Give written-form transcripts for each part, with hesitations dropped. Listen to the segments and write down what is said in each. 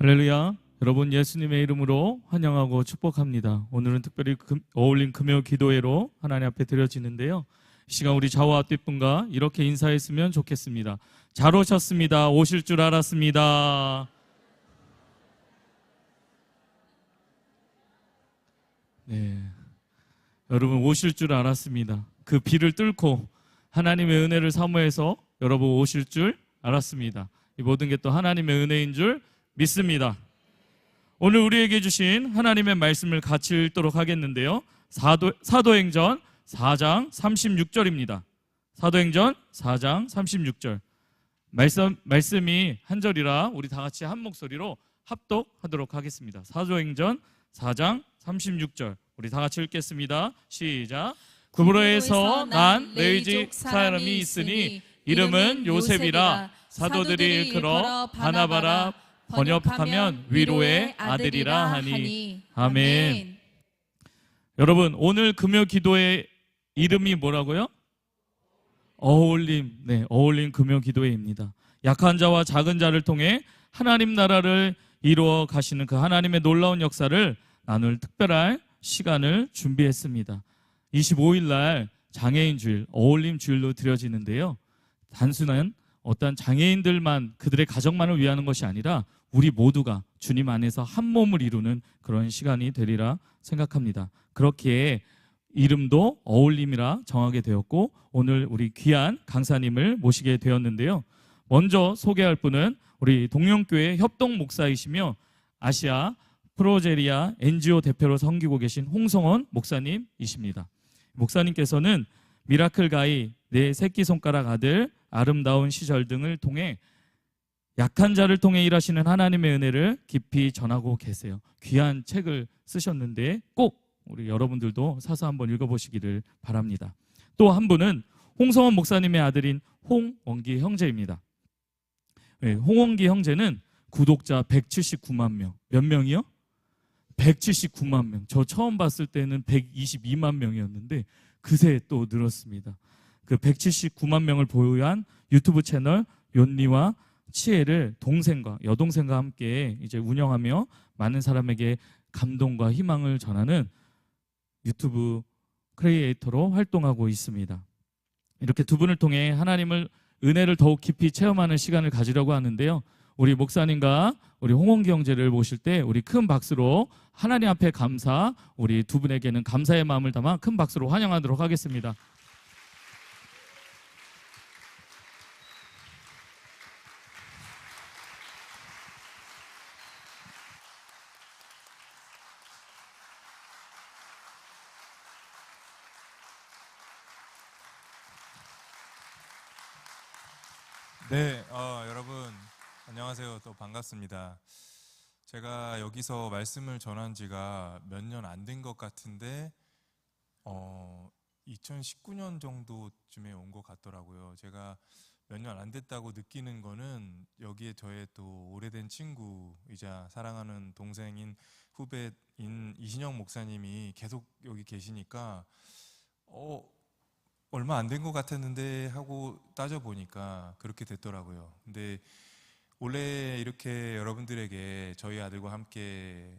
할렐루야. 여러분 예수님의 이름으로 환영하고 축복합니다. 오늘은 특별히 어울림 금요 기도회로 하나님 앞에 드려지는데요. 이 시간 우리 좌우와 앞뒷분과 이렇게 인사했으면 좋겠습니다. 잘 오셨습니다. 오실 줄 알았습니다. 네, 여러분 오실 줄 알았습니다. 그 비를 뚫고 하나님의 은혜를 사모해서 여러분 오실 줄 알았습니다. 이 모든 게 또 하나님의 은혜인 줄 믿습니다. 오늘 우리에게 주신 하나님의 말씀을 같이 읽도록 하겠는데요. 사도행전 4장 36절입니다. 사도행전 4장 36절. 말씀이 한 절이라 우리 다 같이 한 목소리로 합독하도록 하겠습니다. 사도행전 4장 36절. 우리 다 같이 읽겠습니다. 시작. 구브로에서 난 레위족 사람이 있으니 이름은 요셉이라 사도들이 일컬어 바나바라 번역하면 위로의 아들이라 하니. 아멘. 여러분 오늘 금요 기도의 이름이 뭐라고요? 어울림. 네, 어울림 금요 기도회입니다. 약한 자와 작은 자를 통해 하나님 나라를 이루어 가시는 그 하나님의 놀라운 역사를 나눌 특별한 시간을 준비했습니다. 25일 날 장애인 주일, 어울림 주일로 드려지는데요. 단순한 어떤 장애인들만, 그들의 가정만을 위하는 것이 아니라 우리 모두가 주님 안에서 한 몸을 이루는 그런 시간이 되리라 생각합니다. 그렇기에 이름도 어울림이라 정하게 되었고, 오늘 우리 귀한 강사님을 모시게 되었는데요. 먼저 소개할 분은 우리 동령교회 협동 목사이시며 아시아 프로제리아 NGO 대표로 섬기고 계신 홍성원 목사님이십니다. 목사님께서는 미라클 가이, 내 새끼손가락 아들, 아름다운 시절 등을 통해 약한 자를 통해 일하시는 하나님의 은혜를 깊이 전하고 계세요. 귀한 책을 쓰셨는데 꼭 우리 여러분들도 사서 한번 읽어보시기를 바랍니다. 또 한 분은 홍성원 목사님의 아들인 홍원기 형제입니다. 네, 홍원기 형제는 구독자 179만 명. 몇 명이요? 179만 명. 저 처음 봤을 때는 122만 명이었는데 그새 또 늘었습니다. 그 179만 명을 보유한 유튜브 채널 욘니와 치에를 동생과 여동생과 함께 이제 운영하며 많은 사람에게 감동과 희망을 전하는 유튜브 크리에이터로 활동하고 있습니다. 이렇게 두 분을 통해 하나님을 은혜를 더욱 깊이 체험하는 시간을 가지려고 하는데요. 우리 목사님과 우리 홍원기 형제를 모실 때 우리 큰 박수로 하나님 앞에 감사, 우리 두 분에게는 감사의 마음을 담아 큰 박수로 환영하도록 하겠습니다. 네, 여러분 안녕하세요. 또 반갑습니다. 제가 여기서 말씀을 전한 지가 몇 년 안 된 것 같은데 2019년 정도쯤에 온 것 같더라고요. 제가 몇 년 안 됐다고 느끼는 거는 여기에 저의 또 오래된 친구이자 사랑하는 동생인 후배인 이신영 목사님이 계속 여기 계시니까 얼마 안 된 것 같았는데 하고 따져보니까 그렇게 됐더라고요. 근데 원래 이렇게 여러분들에게 저희 아들과 함께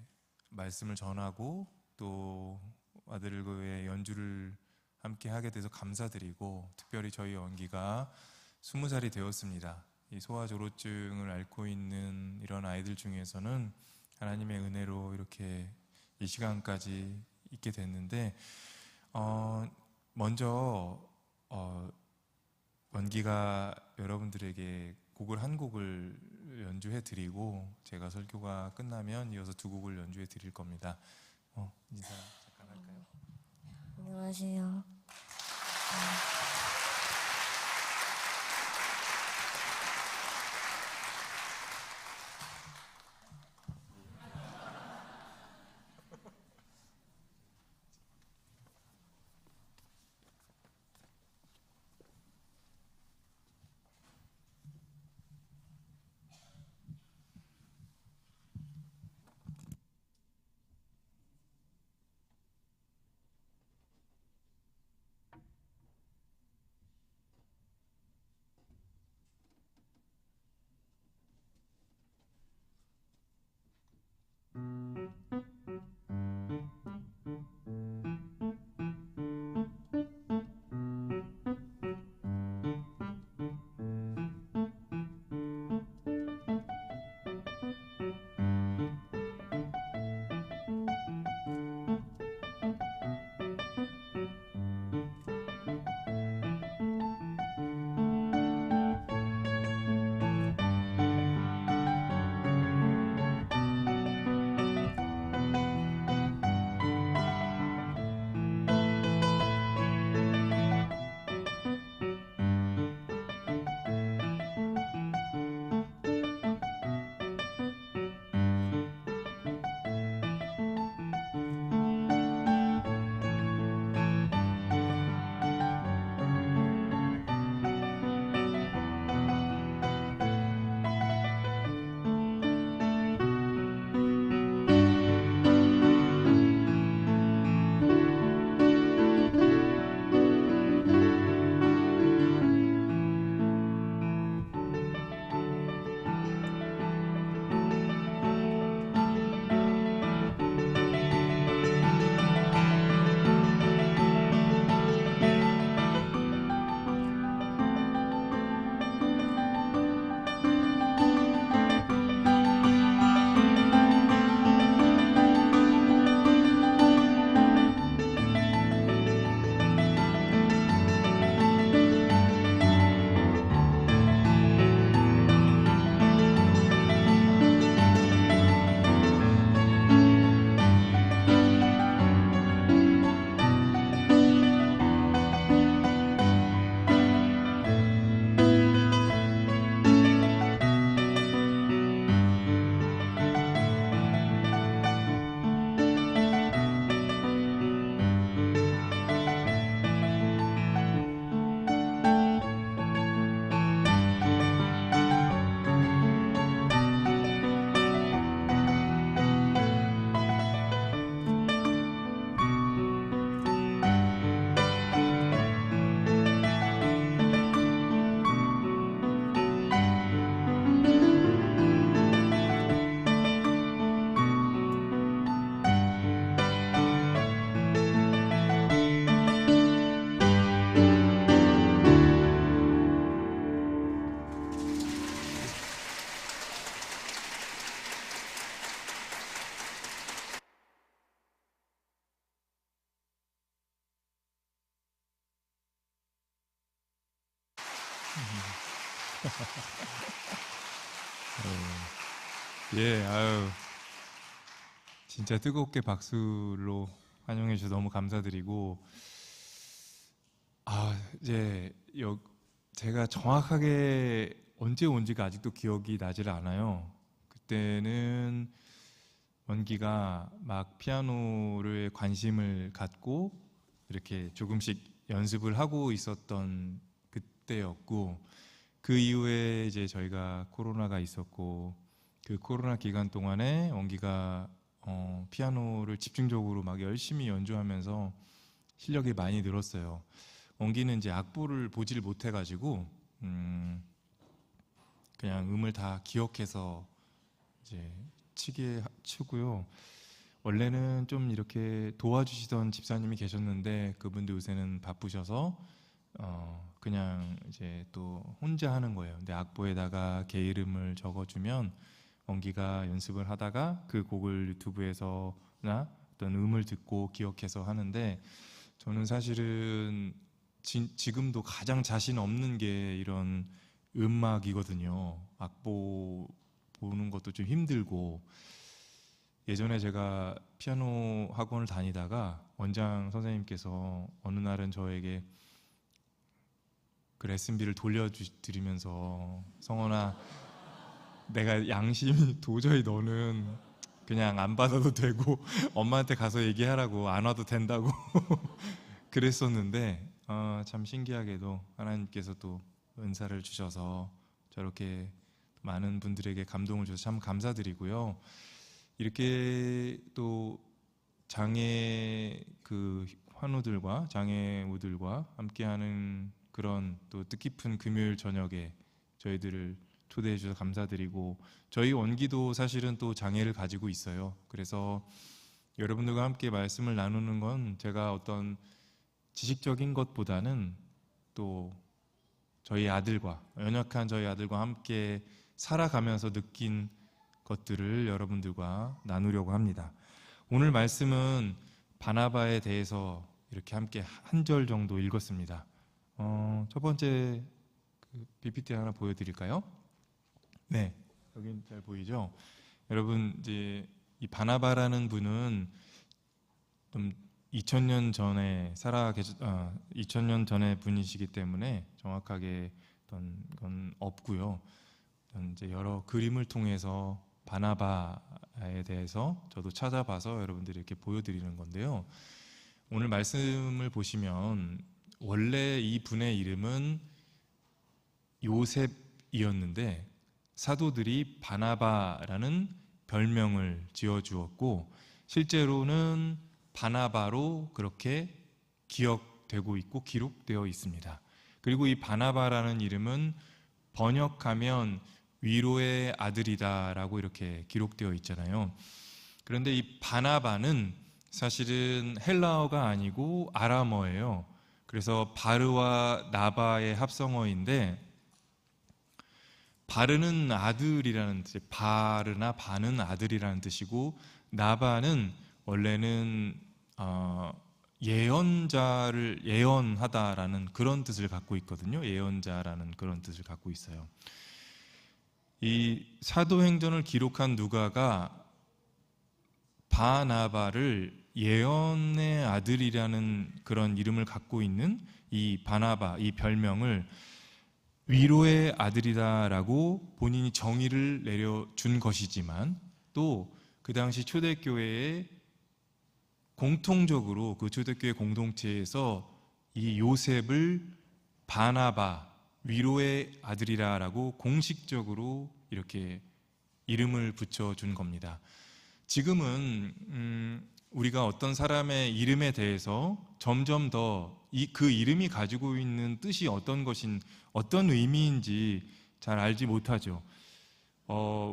말씀을 전하고 또 아들과의 연주를 함께 하게 돼서 감사드리고, 특별히 저희 원기가 20살이 되었습니다. 이 소아조로증을 앓고 있는 이런 아이들 중에서는 하나님의 은혜로 이렇게 이 시간까지 있게 됐는데, 먼저 원기가 여러분들에게 곡을 한 곡을 연주해 드리고 제가 설교가 끝나면 이어서 두 곡을 연주해 드릴 겁니다. 인사 잠깐 할까요? 안녕하세요. 예, 아유, 진짜 뜨겁게 박수로 환영해 주셔서 너무 감사드리고, 이제 제가 정확하게 언제 온지가 아직도 기억이 나질 않아요. 그때는 원기가 막 피아노를 관심을 갖고 이렇게 조금씩 연습을 하고 있었던 그때였고, 그 이후에 이제 저희가 코로나가 있었고, 그 코로나 기간 동안에 원기가 피아노를 집중적으로 막 열심히 연주하면서 실력이 많이 늘었어요. 원기는 이제 악보를 보지를 못해가지고 그냥 음을 다 기억해서 이제 치게 치고요. 원래는 좀 이렇게 도와주시던 집사님이 계셨는데 그분도 요새는 바쁘셔서 그냥 이제 또 혼자 하는 거예요. 근데 악보에다가 개 이름을 적어주면 원기가 연습을 하다가 그 곡을 유튜브에서나 어떤 음을 듣고 기억해서 하는데, 저는 사실은 지금도 가장 자신 없는 게 이런 음악이거든요. 악보 보는 것도 좀 힘들고, 예전에 제가 피아노 학원을 다니다가 원장 선생님께서 어느 날은 저에게 그 레슨비를 돌려드리면서, 성원아, 내가 양심이 도저히 너는 그냥 안 받아도 되고 엄마한테 가서 얘기하라고, 안 와도 된다고 그랬었는데, 참 신기하게도 하나님께서 또 은사를 주셔서 저렇게 많은 분들에게 감동을 주셔서 참 감사드리고요. 이렇게 또 장애 그 환우들과 장애우들과 함께하는 그런 또 뜻깊은 금요일 저녁에 저희들을 초대해 주셔서 감사드리고, 저희 원기도 사실은 또 장애를 가지고 있어요. 그래서 여러분들과 함께 말씀을 나누는 건 제가 어떤 지식적인 것보다는 또 저희 아들과, 연약한 저희 아들과 함께 살아가면서 느낀 것들을 여러분들과 나누려고 합니다. 오늘 말씀은 바나바에 대해서 이렇게 함께 한 절 정도 읽었습니다. 첫 번째 PPT 하나 보여드릴까요? 네, 여긴 잘 보이죠? 여러분, 이제 이 바나바라는 분은 좀 2000년 전에 2000년 전의 분이시기 때문에 정확하게 어떤 건 없고요. 이제 여러 그림을 통해서 바나바에 대해서 저도 찾아봐서 여러분들이 이렇게 보여드리는 건데요. 오늘 말씀을 보시면 원래 이 분의 이름은 요셉이었는데 사도들이 바나바라는 별명을 지어주었고, 실제로는 바나바로 그렇게 기억되고 있고 기록되어 있습니다. 그리고 이 바나바라는 이름은 번역하면 위로의 아들이다 라고 이렇게 기록되어 있잖아요. 그런데 이 바나바는 사실은 헬라어가 아니고 아람어예요. 그래서 바르와 나바의 합성어인데, 바르는 아들이라는 뜻, 바르나 바는 아들이라는 뜻이고, 나바는 원래는 예언자를 예언하다라는 그런 뜻을 갖고 있거든요. 예언자라는 그런 뜻을 갖고 있어요. 이 사도행전을 기록한 누가가 바나바를 예언의 아들이라는 그런 이름을 갖고 있는 이 바나바, 이 별명을 위로의 아들이다라고 본인이 정의를 내려준 것이지만, 또 그 당시 초대교회에 공통적으로 그 초대교회 공동체에서 이 요셉을 바나바, 위로의 아들이라고 공식적으로 이렇게 이름을 붙여준 겁니다. 지금은 우리가 어떤 사람의 이름에 대해서 점점 더 그 이름이 가지고 있는 뜻이 어떤 의미인지 잘 알지 못하죠.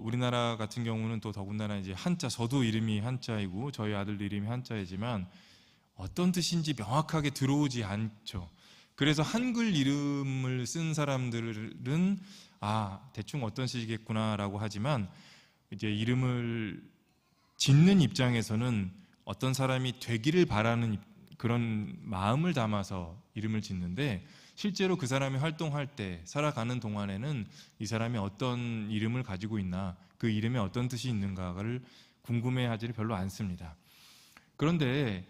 우리나라 같은 경우는 또 더군다나 이제 한자, 저도 이름이 한자이고 저희 아들도 이름이 한자이지만 어떤 뜻인지 명확하게 들어오지 않죠. 그래서 한글 이름을 쓴 사람들은 대충 어떤 뜻이겠구나라고 하지만, 이제 이름을 짓는 입장에서는 어떤 사람이 되기를 바라는 그런 마음을 담아서 이름을 짓는데, 실제로 그 사람이 활동할 때 살아가는 동안에는 이 사람이 어떤 이름을 가지고 있나, 그 이름에 어떤 뜻이 있는가를 궁금해하지를 별로 않습니다. 그런데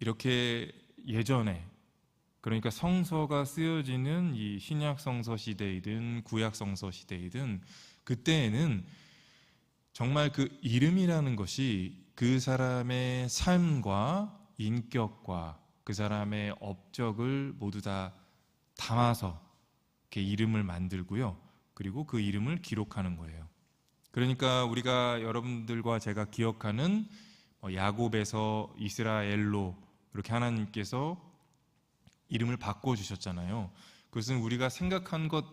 이렇게 예전에, 그러니까 성서가 쓰여지는 이 신약 성서 시대이든 구약 성서 시대이든 그때에는 정말 그 이름이라는 것이 그 사람의 삶과 인격과 그 사람의 업적을 모두 다 담아서 이렇게 이름을 만들고요. 그리고 그 이름을 기록하는 거예요. 그러니까 우리가 여러분들과 제가 기억하는 야곱에서 이스라엘로 이렇게 하나님께서 이름을 바꿔주셨잖아요. 그것은 우리가 생각한 것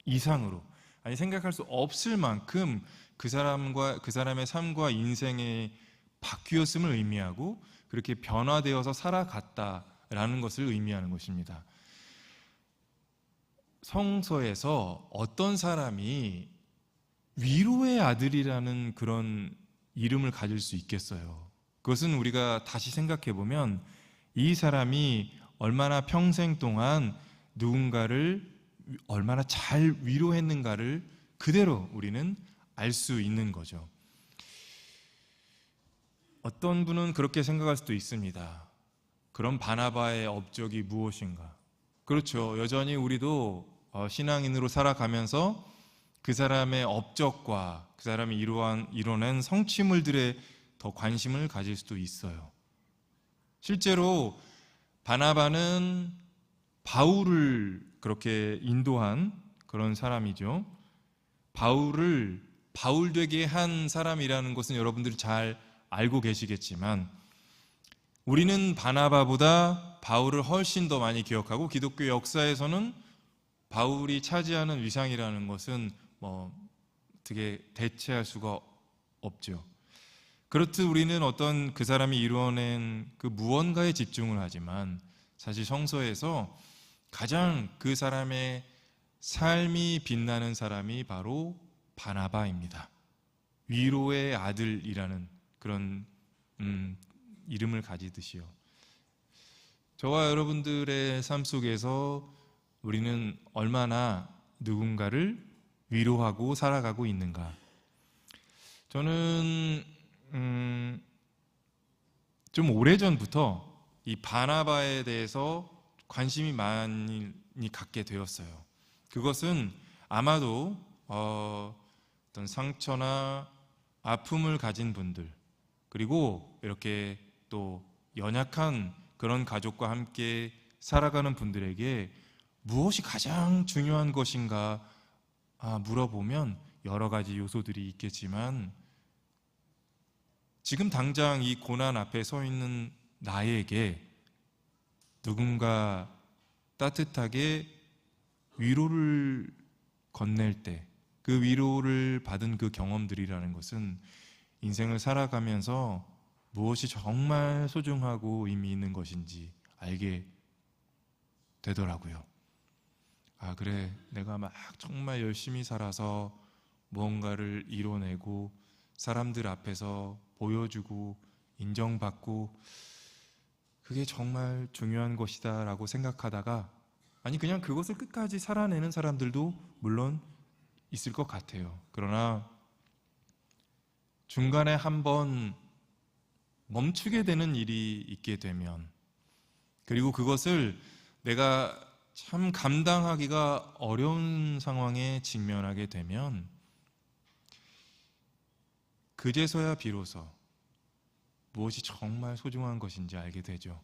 이상으로, 아니 생각할 수 없을 만큼 그 사람의 삶과 인생의 바뀌었음을 의미하고 그렇게 변화되어서 살아갔다라는 것을 의미하는 것입니다. 성서에서 어떤 사람이 위로의 아들이라는 그런 이름을 가질 수 있겠어요? 그것은 우리가 다시 생각해 보면 이 사람이 얼마나 평생 동안 누군가를 얼마나 잘 위로했는가를 그대로 우리는 알 수 있는 거죠. 어떤 분은 그렇게 생각할 수도 있습니다. 그럼 바나바의 업적이 무엇인가? 그렇죠. 여전히 우리도 신앙인으로 살아가면서 그 사람의 업적과 그 사람이 이뤄낸 성취물들에 더 관심을 가질 수도 있어요. 실제로 바나바는 바울을 그렇게 인도한 그런 사람이죠. 바울을 바울 되게 한 사람이라는 것은 여러분들이 잘 알고 계시겠지만 우리는 바나바보다 바울을 훨씬 더 많이 기억하고 기독교 역사에서는 바울이 차지하는 위상이라는 것은 어떻게 대체할 수가 없죠. 그렇듯 우리는 어떤 그 사람이 이루어낸 그 무언가에 집중을 하지만 사실 성서에서 가장 그 사람의 삶이 빛나는 사람이 바로 바나바입니다. 위로의 아들이라는 그런 이름을 가지듯이요. 저와 여러분들의 삶 속에서 우리는 얼마나 누군가를 위로하고 살아가고 있는가? 저는 좀 오래전부터 이 바나바에 대해서 관심이 많이 갖게 되었어요. 그것은 아마도 어떤 상처나 아픔을 가진 분들, 그리고 이렇게 또 연약한 그런 가족과 함께 살아가는 분들에게 무엇이 가장 중요한 것인가 물어보면 여러 가지 요소들이 있겠지만 지금 당장 이 고난 앞에 서 있는 나에게 누군가 따뜻하게 위로를 건넬 때 그 위로를 받은 그 경험들이라는 것은 인생을 살아가면서 무엇이 정말 소중하고 의미 있는 것인지 알게 되더라고요. 그래, 내가 막 정말 열심히 살아서 무언가를 이뤄내고 사람들 앞에서 보여주고 인정받고 그게 정말 중요한 것이다 라고 생각하다가 아니 그냥 그것을 끝까지 살아내는 사람들도 물론 있을 것 같아요. 그러나 중간에 한번 멈추게 되는 일이 있게 되면 그리고 그것을 내가 참 감당하기가 어려운 상황에 직면하게 되면 그제서야 비로소 무엇이 정말 소중한 것인지 알게 되죠.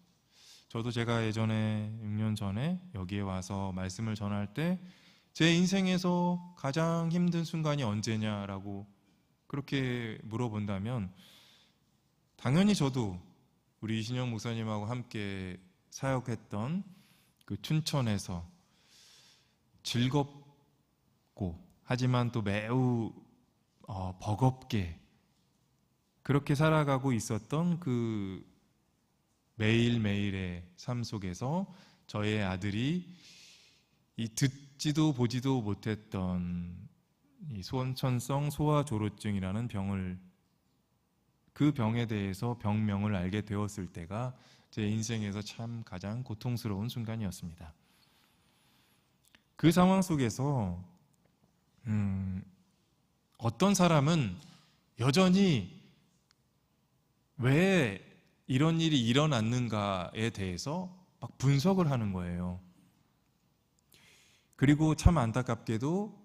저도 제가 예전에 6년 전에 여기에 와서 말씀을 전할 때 제 인생에서 가장 힘든 순간이 언제냐라고 그렇게 물어본다면 당연히 저도 우리 이신영 목사님하고 함께 사역했던 그 춘천에서 즐겁고 하지만 또 매우 버겁게 그렇게 살아가고 있었던 그 매일매일의 삶 속에서 저의 아들이 이 듣지도 보지도 못했던 이 소원천성 소아조로증이라는 병을 그 병에 대해서 병명을 알게 되었을 때가 제 인생에서 참 가장 고통스러운 순간이었습니다. 그 상황 속에서 어떤 사람은 여전히 왜 이런 일이 일어났는가에 대해서 막 분석을 하는 거예요. 그리고 참 안타깝게도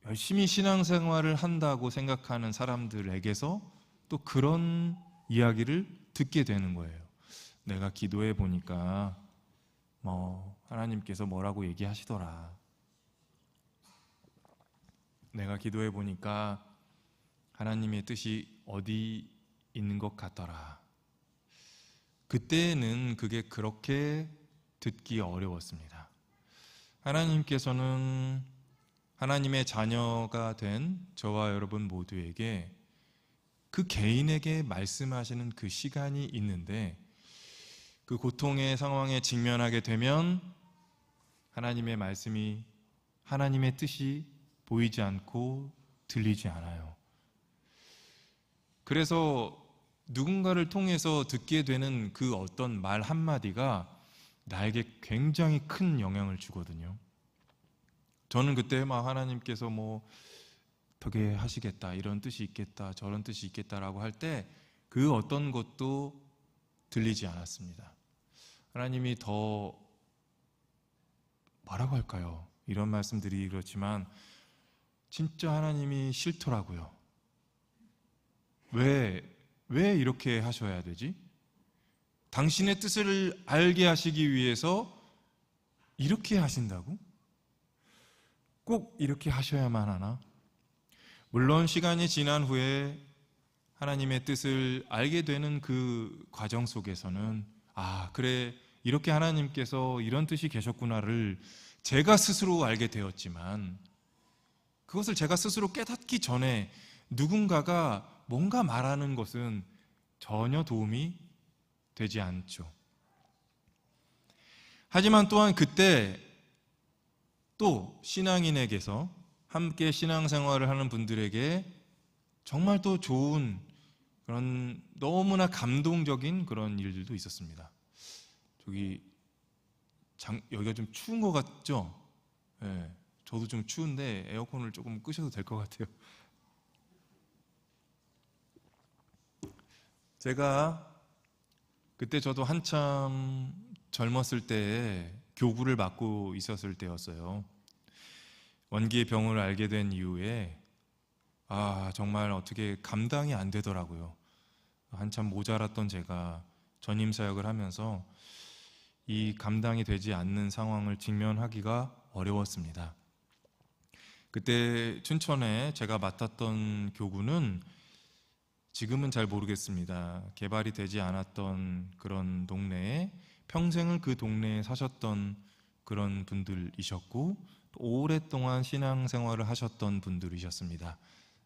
열심히 신앙생활을 한다고 생각하는 사람들에게서 또 그런 이야기를 듣게 되는 거예요. 내가 기도해 보니까 하나님께서 뭐라고 얘기하시더라. 내가 기도해 보니까 하나님의 뜻이 어디 있는 것 같더라. 그때는 그게 그렇게 듣기 어려웠습니다. 하나님께서는 하나님의 자녀가 된 저와 여러분 모두에게 그 개인에게 말씀하시는 그 시간이 있는데 그 고통의 상황에 직면하게 되면 하나님의 말씀이 하나님의 뜻이 보이지 않고 들리지 않아요. 그래서 누군가를 통해서 듣게 되는 그 어떤 말 한마디가 나에게 굉장히 큰 영향을 주거든요. 저는 그때 막 하나님께서 어떻게 하시겠다, 이런 뜻이 있겠다, 저런 뜻이 있겠다라고 할 때 그 어떤 것도 들리지 않았습니다. 하나님이 더 뭐라고 할까요? 이런 말씀들이 그렇지만 진짜 하나님이 싫더라고요. 왜 이렇게 하셔야 되지? 당신의 뜻을 알게 하시기 위해서 이렇게 하신다고? 꼭 이렇게 하셔야만 하나? 물론 시간이 지난 후에 하나님의 뜻을 알게 되는 그 과정 속에서는 그래, 이렇게 하나님께서 이런 뜻이 계셨구나를 제가 스스로 알게 되었지만 그것을 제가 스스로 깨닫기 전에 누군가가 뭔가 말하는 것은 전혀 도움이 되지 않죠. 하지만 또한 그때 또 신앙인에게서 함께 신앙생활을 하는 분들에게 정말 또 좋은 그런 너무나 감동적인 그런 일들도 있었습니다. 여기가 좀 추운 것 같죠? 네, 저도 좀 추운데 에어컨을 조금 끄셔도 될 것 같아요. 제가 그때 저도 한참 젊었을 때에 교구를 맡고 있었을 때였어요. 원기의 병을 알게 된 이후에 정말 어떻게 감당이 안 되더라고요. 한참 모자랐던 제가 전임 사역을 하면서 이 감당이 되지 않는 상황을 직면하기가 어려웠습니다. 그때 춘천에 제가 맡았던 교구는 지금은 잘 모르겠습니다. 개발이 되지 않았던 그런 동네에 평생을 그 동네에 사셨던 그런 분들이셨고 또 오랫동안 신앙생활을 하셨던 분들이셨습니다.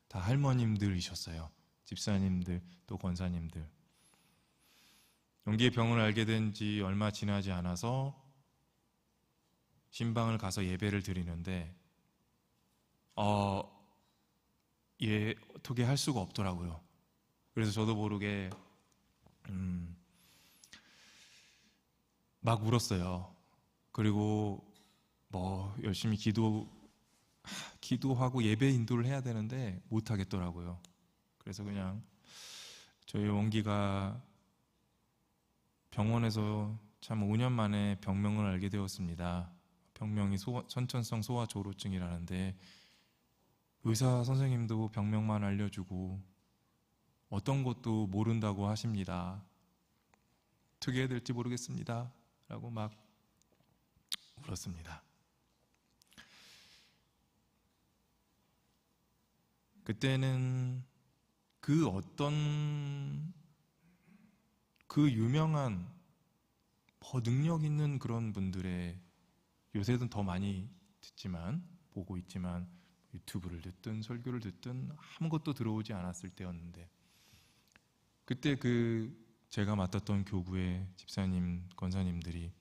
다 할머님들이셨어요. 집사님들 또 권사님들. 용기의 병을 알게 된 지 얼마 지나지 않아서 신방을 가서 예배를 드리는데 어떻게 할 수가 없더라고요. 그래서 저도 모르게 막 울었어요. 그리고 열심히 기도하고 예배 인도를 해야 되는데 못 하겠더라고요. 그래서 그냥 저희 원기가 병원에서 참 5년 만에 병명을 알게 되었습니다. 병명이 선천성 소아조로증이라는데 의사 선생님도 병명만 알려주고 어떤 것도 모른다고 하십니다. 어떻게 해야 될지 모르겠습니다. 라고 막 울었습니다. 그때는 그 어떤 그 유명한 능력 있는 그런 분들의 요새는 더 많이 보고 있지만 유튜브를 듣든 설교를 듣든 아무것도 들어오지 않았을 때였는데 그때 제가 맡았던 교구의 집사님, 권사님들이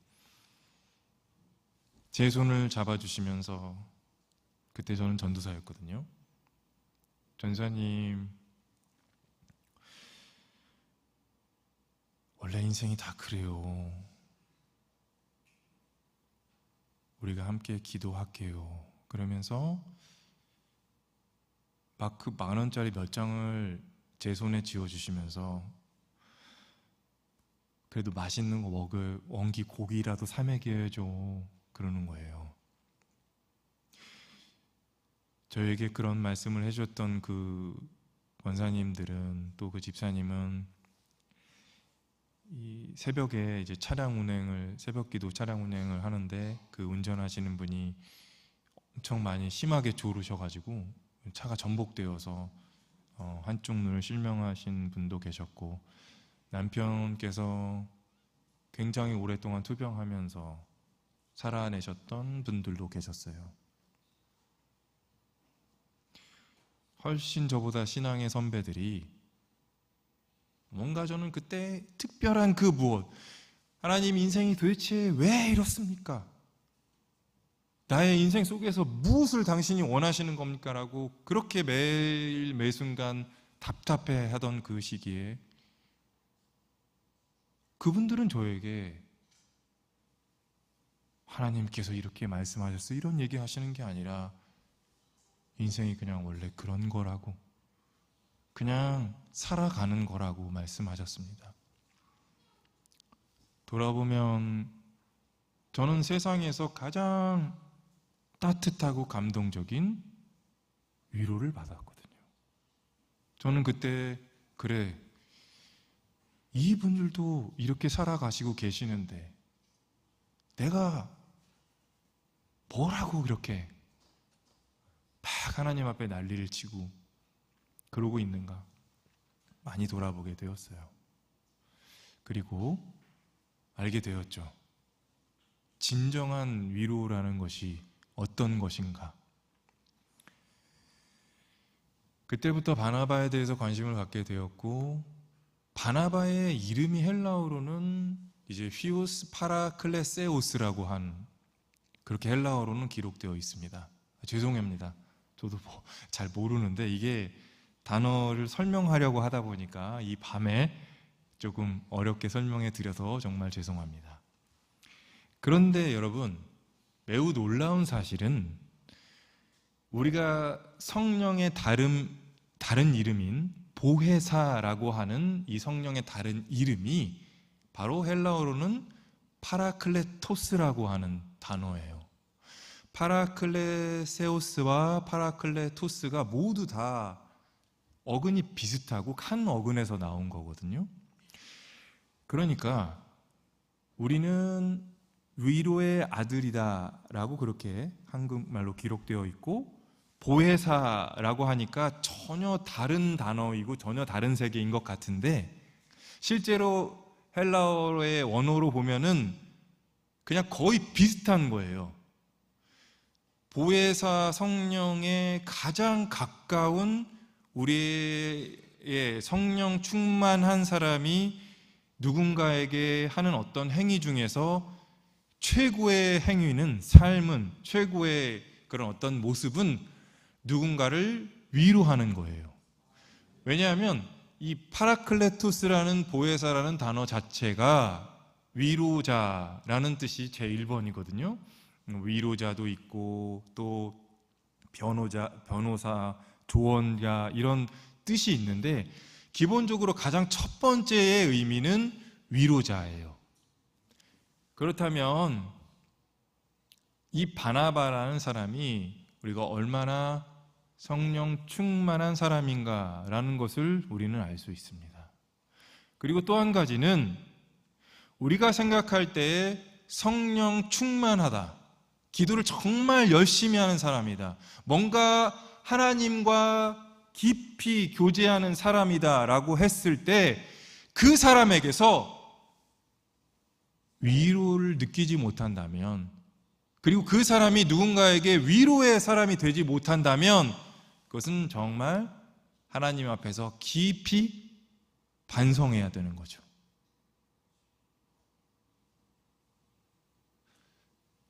제 손을 잡아주시면서 그때 저는 전도사였거든요. 전사님, 원래 인생이 다 그래요. 우리가 함께 기도할게요. 그러면서 막 그 10,000원짜리 몇 장을 제 손에 쥐어주시면서 그래도 맛있는 거 먹을 원기 고기라도 사 먹여야죠. 그러는 거예요. 저에게 그런 말씀을 해줬던 그 원사님들은, 또 그 집사님은 이 새벽에 이제 새벽기도 차량 운행을 하는데 그 운전하시는 분이 엄청 많이 심하게 졸으셔가지고 차가 전복되어서 한쪽 눈을 실명하신 분도 계셨고, 남편께서 굉장히 오랫동안 투병하면서 살아내셨던 분들도 계셨어요. 훨씬 저보다 신앙의 선배들이 뭔가 저는 그때 특별한 그 무엇, 하나님 인생이 도대체 왜 이렇습니까? 나의 인생 속에서 무엇을 당신이 원하시는 겁니까? 라고 그렇게 매일 매순간 답답해 하던 그 시기에 그분들은 저에게 하나님께서 이렇게 말씀하셨어요, 이런 얘기 하시는 게 아니라 인생이 그냥 원래 그런 거라고, 그냥 살아가는 거라고 말씀하셨습니다. 돌아보면 저는 세상에서 가장 따뜻하고 감동적인 위로를 받았거든요. 저는 그때, 그래, 이분들도 이렇게 살아가시고 계시는데 내가 뭐라고 그렇게 막 하나님 앞에 난리를 치고 그러고 있는가 많이 돌아보게 되었어요. 그리고 알게 되었죠. 진정한 위로라는 것이 어떤 것인가. 그때부터 바나바에 대해서 관심을 갖게 되었고, 바나바의 이름이 헬라어로는 이제 휘오스 파라클레세오스라고 한, 그렇게 헬라어로는 기록되어 있습니다. 죄송합니다. 저도 잘 모르는데 이게 단어를 설명하려고 하다 보니까 이 밤에 조금 어렵게 설명해 드려서 정말 죄송합니다. 그런데 여러분, 매우 놀라운 사실은 우리가 성령의 다른 이름인 보혜사라고 하는 이 성령의 다른 이름이 바로 헬라어로는 파라클레토스라고 하는 단어예요. 파라클레세오스와 파라클레토스가 모두 다 어근이 비슷하고 한 어근에서 나온 거거든요. 그러니까 우리는 위로의 아들이다 라고 그렇게 한국말로 기록되어 있고, 보혜사라고 하니까 전혀 다른 단어이고 전혀 다른 세계인 것 같은데, 실제로 헬라어의 원어로 보면은 그냥 거의 비슷한 거예요. 보혜사 성령에 가장 가까운 우리의 성령 충만한 사람이 누군가에게 하는 어떤 행위 중에서 최고의 행위는, 삶은, 최고의 그런 어떤 모습은 누군가를 위로하는 거예요. 왜냐하면 이 파라클레토스라는 보혜사라는 단어 자체가 위로자라는 뜻이 제 1번이거든요. 위로자도 있고 또 변호사, 조언자 이런 뜻이 있는데, 기본적으로 가장 첫 번째의 의미는 위로자예요. 그렇다면 이 바나바라는 사람이 우리가 얼마나 성령 충만한 사람인가라는 것을 우리는 알 수 있습니다. 그리고 또 한 가지는, 우리가 생각할 때 성령 충만하다, 기도를 정말 열심히 하는 사람이다, 뭔가 하나님과 깊이 교제하는 사람이다 라고 했을 때 그 사람에게서 위로를 느끼지 못한다면, 그리고 그 사람이 누군가에게 위로의 사람이 되지 못한다면, 그것은 정말 하나님 앞에서 깊이 반성해야 되는 거죠.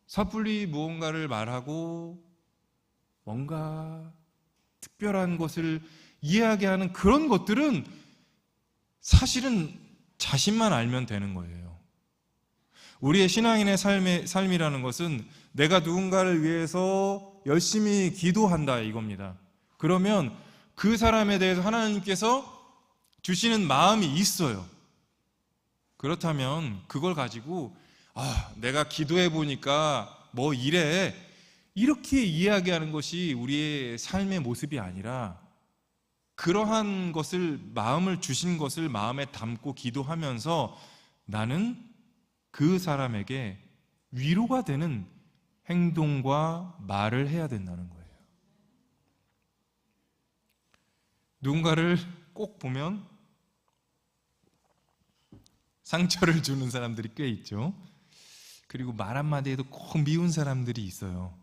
섣불리 무언가를 말하고 뭔가 특별한 것을 이해하게 하는 그런 것들은 사실은 자신만 알면 되는 거예요. 우리의 신앙인의 삶이라는 것은 내가 누군가를 위해서 열심히 기도한다 이겁니다. 그러면 그 사람에 대해서 하나님께서 주시는 마음이 있어요. 그렇다면 그걸 가지고 내가 기도해 보니까 뭐 이래 이렇게 이야기하는 것이 우리의 삶의 모습이 아니라 그러한 것을 마음을 주신 것을 마음에 담고 기도하면서 나는 그 사람에게 위로가 되는 행동과 말을 해야 된다는 거예요. 누군가를 꼭 보면 상처를 주는 사람들이 꽤 있죠. 그리고 말 한마디에도 꼭 미운 사람들이 있어요.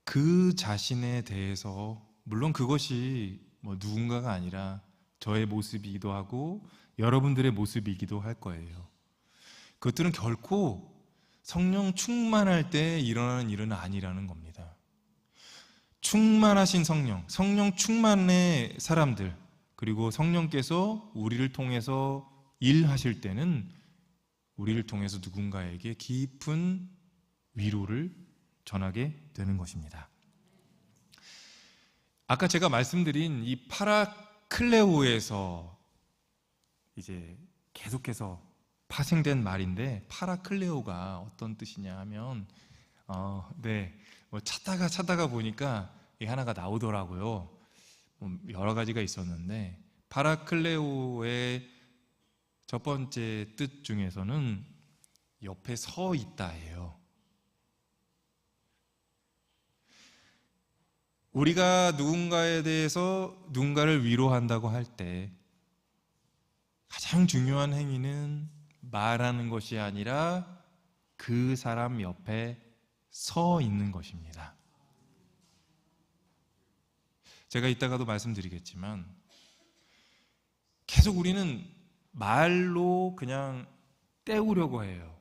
그 자신에 대해서 물론 그것이 뭐 누군가가 아니라 저의 모습이기도 하고 여러분들의 모습이기도 할 거예요. 그것들은 결코 성령 충만할 때 일어나는 일은 아니라는 겁니다. 충만하신 성령 충만의 사람들, 그리고 성령께서 우리를 통해서 일하실 때는 우리를 통해서 누군가에게 깊은 위로를 전하게 되는 것입니다. 아까 제가 말씀드린 이 파라클레오에서 이제 계속해서 파생된 말인데, 파라클레오가 어떤 뜻이냐 하면 뭐 찾다가 보니까 이 하나가 나오더라고요. 여러 가지가 있었는데 파라클레오의 첫 번째 뜻 중에서는 옆에 서 있다예요. 우리가 누군가에 대해서 누군가를 위로한다고 할 때 가장 중요한 행위는 말하는 것이 아니라 그 사람 옆에 서 있는 것입니다. 제가 이따가도 말씀드리겠지만 계속 우리는 말로 그냥 때우려고 해요.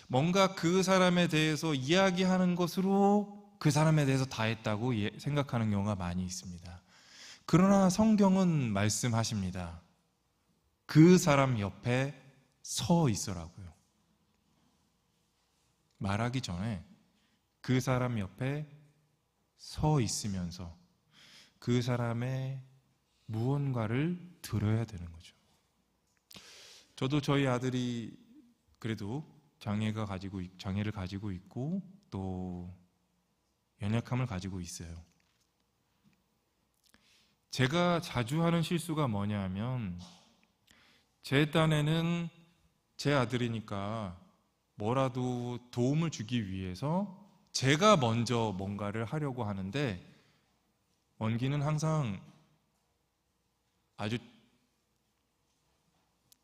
뭔가 그 사람에 대해서 이야기하는 것으로 그 사람에 대해서 다 했다고 생각하는 경우가 많이 있습니다. 그러나 성경은 말씀하십니다. 그 사람 옆에 서 있으라고요. 말하기 전에 그 사람 옆에 서 있으면서 그 사람의 무언가를 들어야 되는 거죠. 저도 저희 아들이 그래도 장애를 가지고 있고 또 연약함을 가지고 있어요. 제가 자주 하는 실수가 뭐냐 하면 제 딴에는 제 아들이니까 뭐라도 도움을 주기 위해서 제가 먼저 뭔가를 하려고 하는데 원기는 항상 아주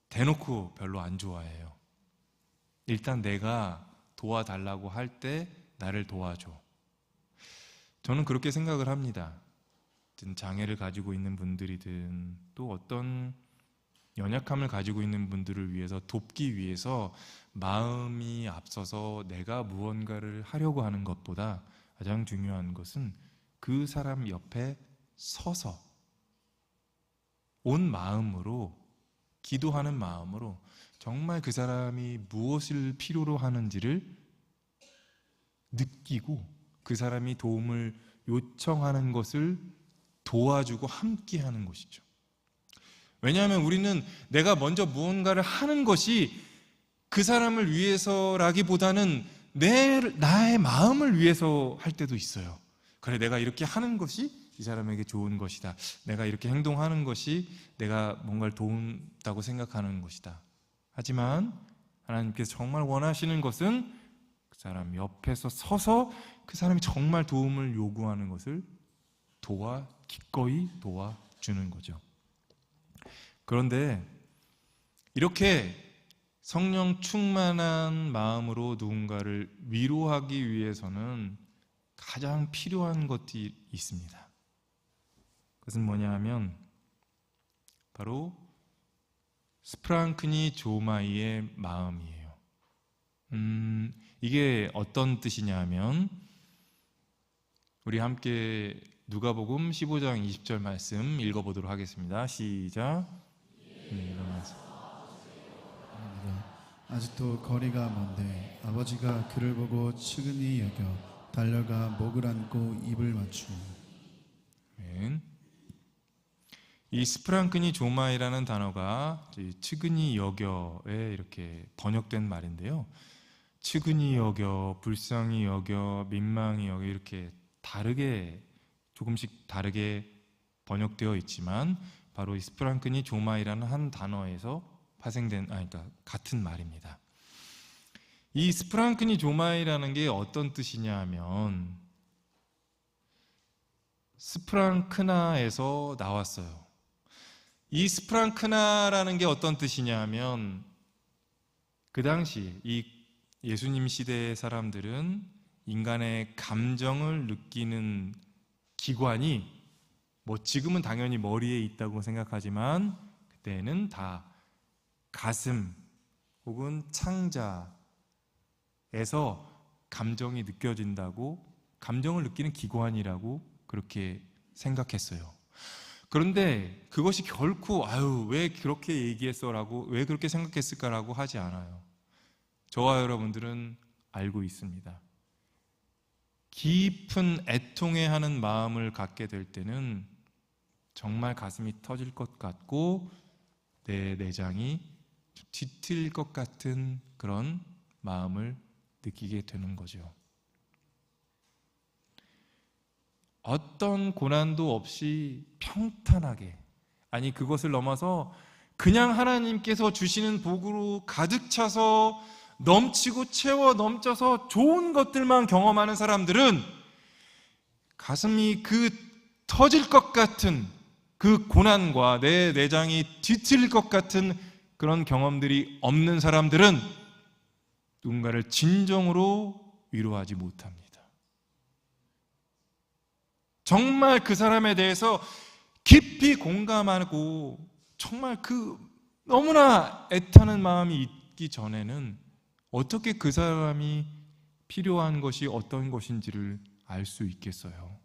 대놓고 별로 안 좋아해요. 일단 내가 도와달라고 할 때 나를 도와줘. 저는 그렇게 생각을 합니다. 장애를 가지고 있는 분들이든 또 어떤 연약함을 가지고 있는 분들을 위해서 돕기 위해서 마음이 앞서서 내가 무언가를 하려고 하는 것보다 가장 중요한 것은 그 사람 옆에 서서 온 마음으로 기도하는 마음으로 정말 그 사람이 무엇을 필요로 하는지를 느끼고 그 사람이 도움을 요청하는 것을 도와주고 함께 하는 것이죠. 왜냐하면 우리는 내가 먼저 무언가를 하는 것이 그 사람을 위해서라기보다는 나의 마음을 위해서 할 때도 있어요. 그래, 내가 이렇게 하는 것이 이 사람에게 좋은 것이다. 내가 이렇게 행동하는 것이 내가 뭔가를 도운다고 생각하는 것이다. 하지만 하나님께서 정말 원하시는 것은 그 사람 옆에서 서서 그 사람이 정말 도움을 요구하는 것을 기꺼이 도와주는 거죠. 그런데 이렇게 성령 충만한 마음으로 누군가를 위로하기 위해서는 가장 필요한 것이 있습니다. 그것은 뭐냐 하면 바로 스프랑크니 조마이의 마음이에요. 이게 어떤 뜻이냐 하면 우리 함께 누가복음 15장 20절 말씀 읽어보도록 하겠습니다. 시작. 아직도 거리가 먼데 아버지가 그를 보고 측은히 여겨 달려가 목을 안고 입을 맞추고. 아멘. 이 스프랑크니 조마이라는 단어가 측은히 여겨에 이렇게 번역된 말인데요. 측은히 여겨, 불쌍히 여겨, 민망히 여겨 이렇게 다르게 조금씩 다르게 번역되어 있지만 바로 이 스프랑크니 조마이라는 한 단어에서 파생된 그러니까 같은 말입니다. 이 스프랑크니 조마이라는 게 어떤 뜻이냐 하면 스프랑크나에서 나왔어요. 이 스프랑크나라는 게 어떤 뜻이냐 하면 그 당시 이 예수님 시대의 사람들은 인간의 감정을 느끼는 기관이 뭐 지금은 당연히 머리에 있다고 생각하지만 그때는 다 가슴 혹은 창자에서 감정이 느껴진다고, 감정을 느끼는 기관이라고 그렇게 생각했어요. 그런데 그것이 결코 왜 그렇게 얘기했어라고, 왜 그렇게 생각했을까라고 하지 않아요. 저와 여러분들은 알고 있습니다. 깊은 애통해하는 마음을 갖게 될 때는 정말 가슴이 터질 것 같고 내 내장이 뒤틀릴 것 같은 그런 마음을 느끼게 되는 거죠. 어떤 고난도 없이 평탄하게, 아니 그것을 넘어서 그냥 하나님께서 주시는 복으로 가득 차서 넘치고 채워 넘쳐서 좋은 것들만 경험하는 사람들은 가슴이 터질 것 같은 그 고난과 내 내장이 뒤틀릴 것 같은 그런 경험들이 없는 사람들은 누군가를 진정으로 위로하지 못합니다. 정말 그 사람에 대해서 깊이 공감하고 정말 너무나 애타는 마음이 있기 전에는 어떻게 그 사람이 필요한 것이 어떤 것인지를 알 수 있겠어요?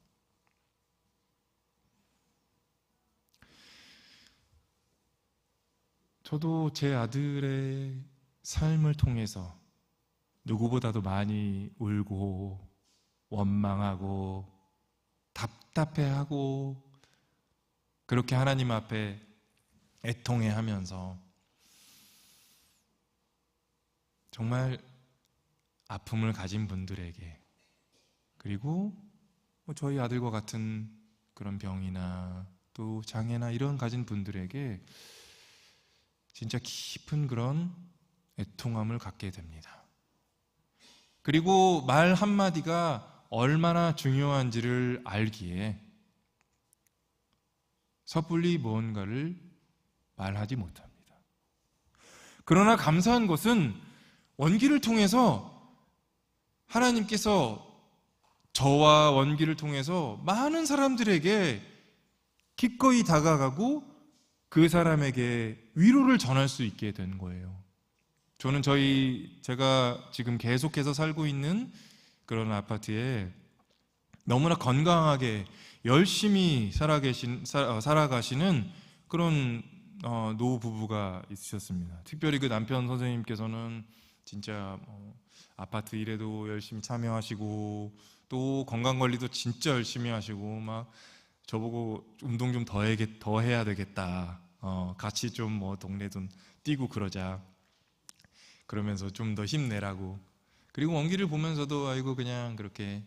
저도 제 아들의 삶을 통해서 누구보다도 많이 울고 원망하고 답답해하고 그렇게 하나님 앞에 애통해하면서 정말 아픔을 가진 분들에게, 그리고 저희 아들과 같은 그런 병이나 또 장애나 이런 가진 분들에게 진짜 깊은 그런 애통함을 갖게 됩니다. 그리고 말 한마디가 얼마나 중요한지를 알기에 섣불리 무언가를 말하지 못합니다. 그러나 감사한 것은 원기를 통해서 하나님께서 저와 원기를 통해서 많은 사람들에게 기꺼이 다가가고 그 사람에게 위로를 전할 수 있게 된 거예요. 저는 제가 지금 계속해서 살고 있는 그런 아파트에 너무나 건강하게 열심히 살아가시는 그런 노후 부부가 있으셨습니다. 특별히 그 남편 선생님께서는 진짜 아파트 일에도 열심히 참여하시고 또 건강관리도 진짜 열심히 하시고 막 저보고 운동 좀 더 해야 되겠다, 같이 좀 동네 좀 뛰고 그러자, 그러면서 좀 더 힘내라고, 그리고 원기를 보면서도 아이고 그냥 그렇게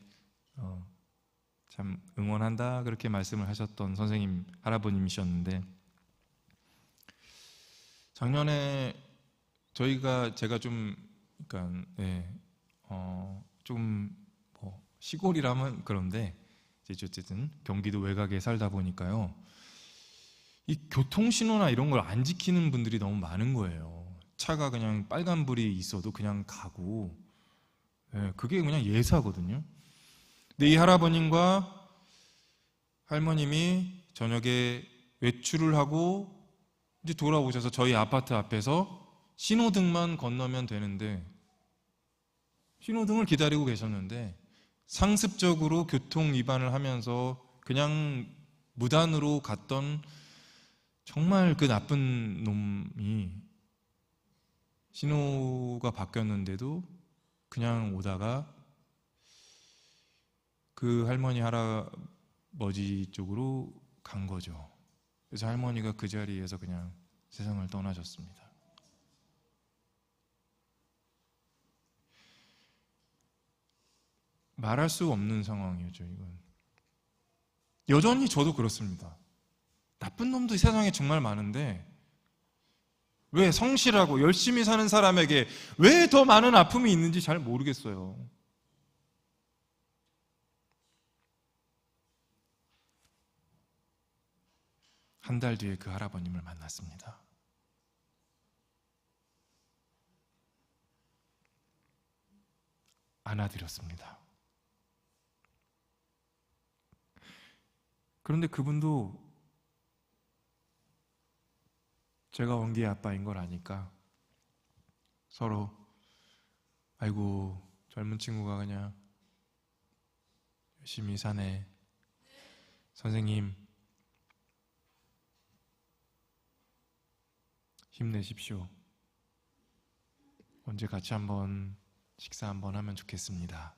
참 응원한다 그렇게 말씀을 하셨던 선생님 할아버님이셨는데, 작년에 제가 좀 그러니까 좀 시골이라면 그런데 이제 어쨌든 경기도 외곽에 살다 보니까요, 이 교통신호나 이런 걸 안 지키는 분들이 너무 많은 거예요. 차가 그냥 빨간불이 있어도 그냥 가고, 그게 그냥 예사거든요. 근데 이 할아버님과 할머님이 저녁에 외출을 하고 이제 돌아오셔서 저희 아파트 앞에서 신호등만 건너면 되는데 신호등을 기다리고 계셨는데 상습적으로 교통 위반을 하면서 그냥 무단으로 갔던 정말 그 나쁜 놈이 신호가 바뀌었는데도 그냥 오다가 그 할머니 할아버지 쪽으로 간 거죠. 그래서 할머니가 그 자리에서 그냥 세상을 떠나셨습니다. 말할 수 없는 상황이었죠, 이건. 여전히 저도 그렇습니다. 나쁜 놈도 이 세상에 정말 많은데 왜 성실하고 열심히 사는 사람에게 왜 더 많은 아픔이 있는지 잘 모르겠어요. 한 달 뒤에 그 할아버님을 만났습니다. 안아드렸습니다. 그런데 그분도 제가 원기의 아빠인 걸 아니까 서로 아이고 젊은 친구가 그냥 열심히 사네. 선생님 힘내십시오. 언제 같이 한번 식사 한번 하면 좋겠습니다.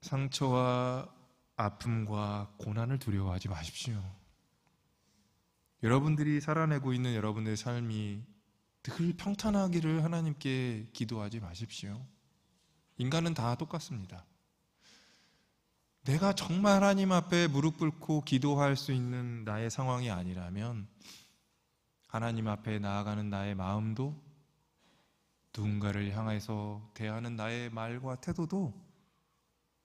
상처와 아픔과 고난을 두려워하지 마십시오. 여러분들이 살아내고 있는 여러분들의 삶이 늘 평탄하기를 하나님께 기도하지 마십시오. 인간은 다 똑같습니다. 내가 정말 하나님 앞에 무릎 꿇고 기도할 수 있는 나의 상황이 아니라면 하나님 앞에 나아가는 나의 마음도 누군가를 향해서 대하는 나의 말과 태도도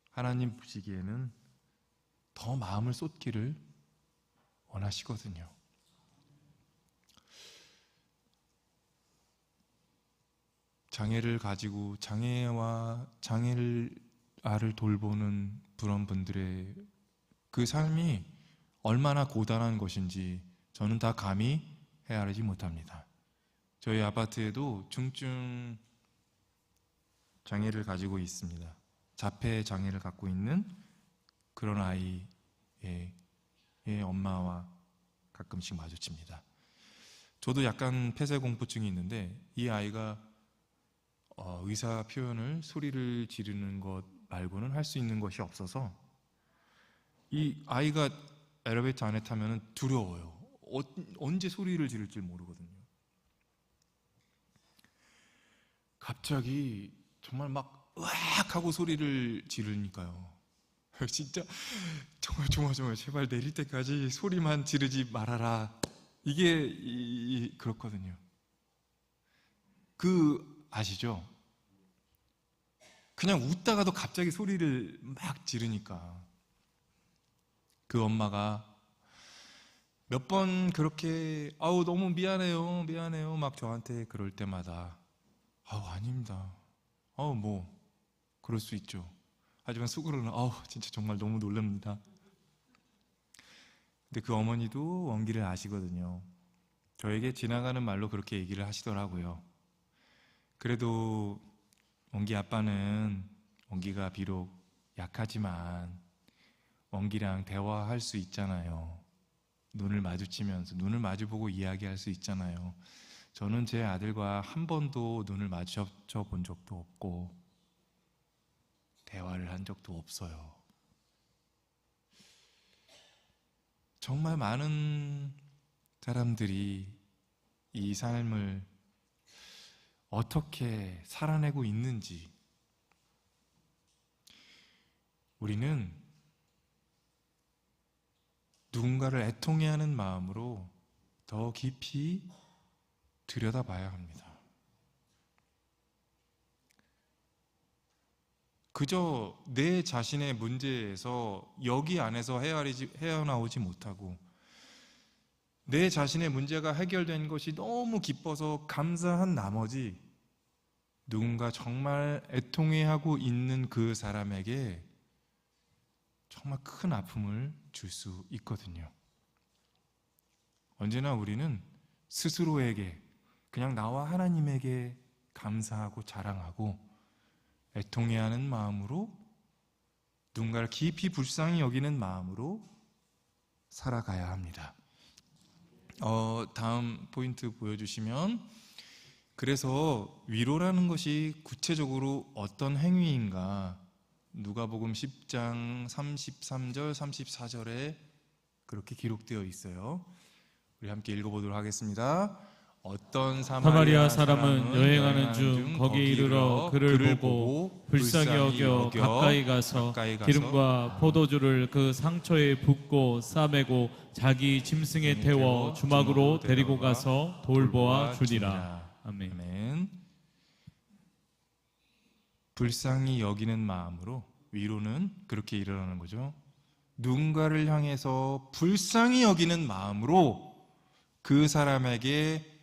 하나님 보시기에는 더 마음을 쏟기를 원하시거든요. 장애를 가지고 장애를 돌보는 그런 분들의 그 삶이 얼마나 고단한 것인지 저는 다 감히 헤아리지 못합니다. 저희 아파트에도 중증 장애를 가지고 있습니다. 자폐 장애를 갖고 있는 그런 아이의 엄마와 가끔씩 마주칩니다. 저도 약간 폐쇄공포증이 있는데 이 아이가 의사 표현을 소리를 지르는 것 말고는 할 수 있는 것이 없어서 이 아이가 엘리베이터 안에 타면 두려워요. 언제 소리를 지를지 모르거든요. 갑자기 정말 막 으악 하고 소리를 지르니까요. 진짜 정말 제발 내릴 때까지 소리만 지르지 말아라. 이게 그렇거든요. 아시죠? 그냥 웃다가도 갑자기 소리를 막 지르니까 그 엄마가 몇 번 그렇게 너무 미안해요 막 저한테 그럴 때마다 아닙니다. 뭐 그럴 수 있죠. 하지만 속으로는 진짜 정말 너무 놀랍니다. 근데 그 어머니도 원기를 아시거든요. 저에게 지나가는 말로 그렇게 얘기를 하시더라고요. 그래도 원기 아빠는 원기가 비록 약하지만 원기랑 대화할 수 있잖아요. 눈을 마주치면서 눈을 마주보고 이야기할 수 있잖아요. 저는 제 아들과 한 번도 눈을 마주쳐 본 적도 없고 대화를 한 적도 없어요. 정말 많은 사람들이 이 삶을 어떻게 살아내고 있는지 우리는 누군가를 애통해하는 마음으로 더 깊이 들여다봐야 합니다. 그저 내 자신의 문제에서 여기 안에서 헤어나오지 못하고 내 자신의 문제가 해결된 것이 너무 기뻐서 감사한 나머지 누군가 정말 애통해하고 있는 그 사람에게 정말 큰 아픔을 줄 수 있거든요. 언제나 우리는 스스로에게 그냥 나와 하나님에게 감사하고 자랑하고 애통해하는 마음으로, 누군가를 깊이 불쌍히 여기는 마음으로 살아가야 합니다. 다음 포인트 보여주시면, 그래서 위로라는 것이 구체적으로 어떤 행위인가, 누가복음 10장 33절 34절에 그렇게 기록되어 있어요. 우리 함께 읽어보도록 하겠습니다. 어떤 사마리아 사람은 여행하는 중 거기에 이르러 그를 보고 불쌍히 여겨 가까이 가서 기름과 포도주를 그 상처에 붓고 싸매고 자기 짐승에 태워 주막으로 데리고 가서 돌보아 주니라. 아멘. 아멘. 불쌍히 여기는 마음으로, 위로는 그렇게 일어나는 거죠. 누군가를 향해서 불쌍히 여기는 마음으로 그 사람에게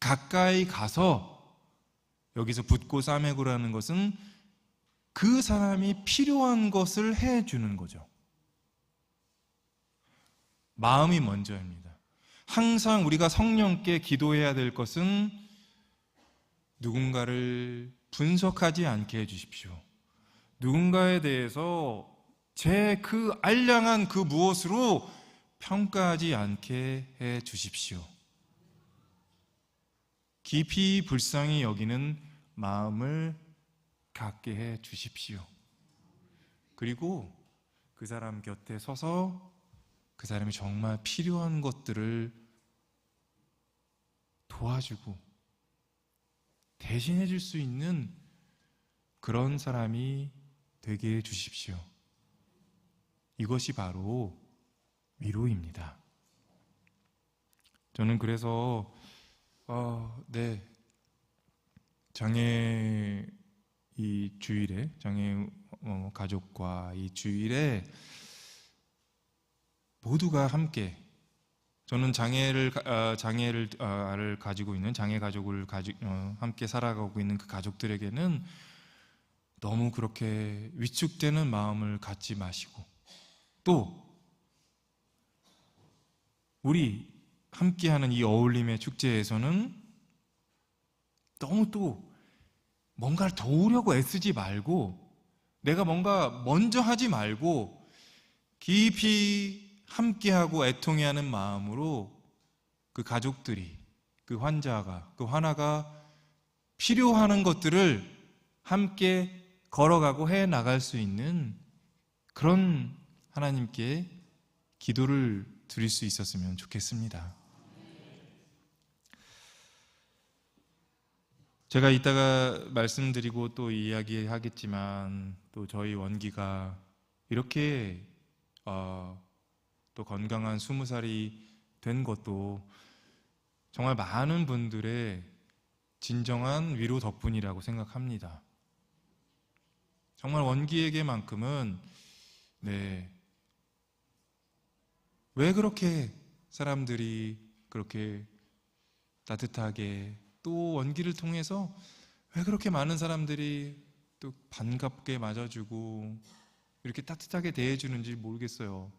가까이 가서, 여기서 붓고 싸매고라는 것은 그 사람이 필요한 것을 해주는 거죠. 마음이 먼저입니다. 항상 우리가 성령께 기도해야 될 것은 누군가를 분석하지 않게 해주십시오. 누군가에 대해서 제 그 알량한 그 무엇으로 평가하지 않게 해 주십시오. 깊이 불쌍히 여기는 마음을 갖게 해 주십시오. 그리고 그 사람 곁에 서서 그 사람이 정말 필요한 것들을 도와주고 대신해 줄 수 있는 그런 사람이 되게 해 주십시오. 이것이 바로 위로입니다. 저는 그래서 장애 이 주일에, 장애 가족과 이 주일에 모두가 함께, 저는 장애를 가지고 있는, 장애 가족을 함께 살아가고 있는 그 가족들에게는 너무 그렇게 위축되는 마음을 갖지 마시고, 또 우리 함께하는 이 어울림의 축제에서는 너무 또 뭔가를 도우려고 애쓰지 말고, 내가 뭔가 먼저 하지 말고 깊이 함께하고 애통해하는 마음으로 그 가족들이, 그 환자가, 그 하나가 필요하는 것들을 함께 걸어가고 해 나갈 수 있는 그런 하나님께 기도를 드릴 수 있었으면 좋겠습니다. 제가 이따가 말씀드리고 또 이야기하겠지만, 또 저희 원기가 이렇게 또 건강한 20살이 된 것도 정말 많은 분들의 진정한 위로 덕분이라고 생각합니다. 정말 원기에게만큼은 왜 그렇게 사람들이 그렇게 따뜻하게, 또 원기를 통해서 왜 그렇게 많은 사람들이 또 반갑게 맞아주고 이렇게 따뜻하게 대해주는지 모르겠어요.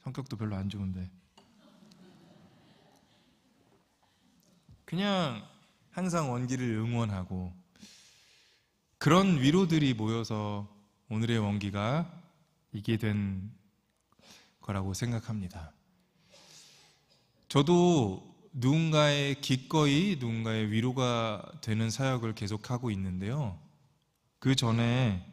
성격도 별로 안 좋은데. 그냥 항상 원기를 응원하고, 그런 위로들이 모여서 오늘의 원기가 이게 된 거라고 생각합니다. 저도 누군가의 기꺼이 누군가의 위로가 되는 사역을 계속하고 있는데요. 그 전에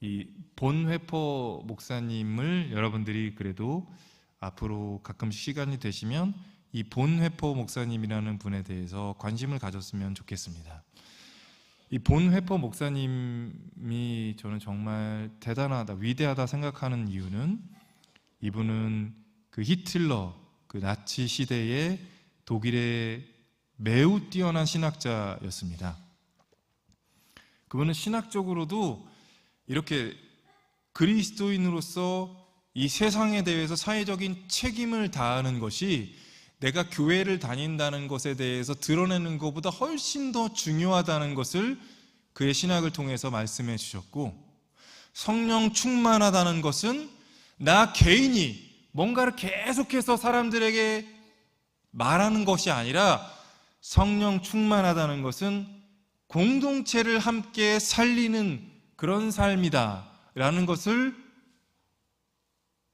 이 본회포 목사님을 여러분들이 그래도 앞으로 가끔씩 시간이 되시면 이 본회포 목사님이라는 분에 대해서 관심을 가졌으면 좋겠습니다. 이 본회포 목사님이 저는 정말 대단하다, 위대하다 생각하는 이유는, 이분은 그 히틀러, 그 나치 시대의 독일의 매우 뛰어난 신학자였습니다. 그분은 신학적으로도 이렇게 그리스도인으로서 이 세상에 대해서 사회적인 책임을 다하는 것이 내가 교회를 다닌다는 것에 대해서 드러내는 것보다 훨씬 더 중요하다는 것을 그의 신학을 통해서 말씀해 주셨고, 성령 충만하다는 것은 나 개인이 뭔가를 계속해서 사람들에게 말하는 것이 아니라 성령 충만하다는 것은 공동체를 함께 살리는 그런 삶이다 라는 것을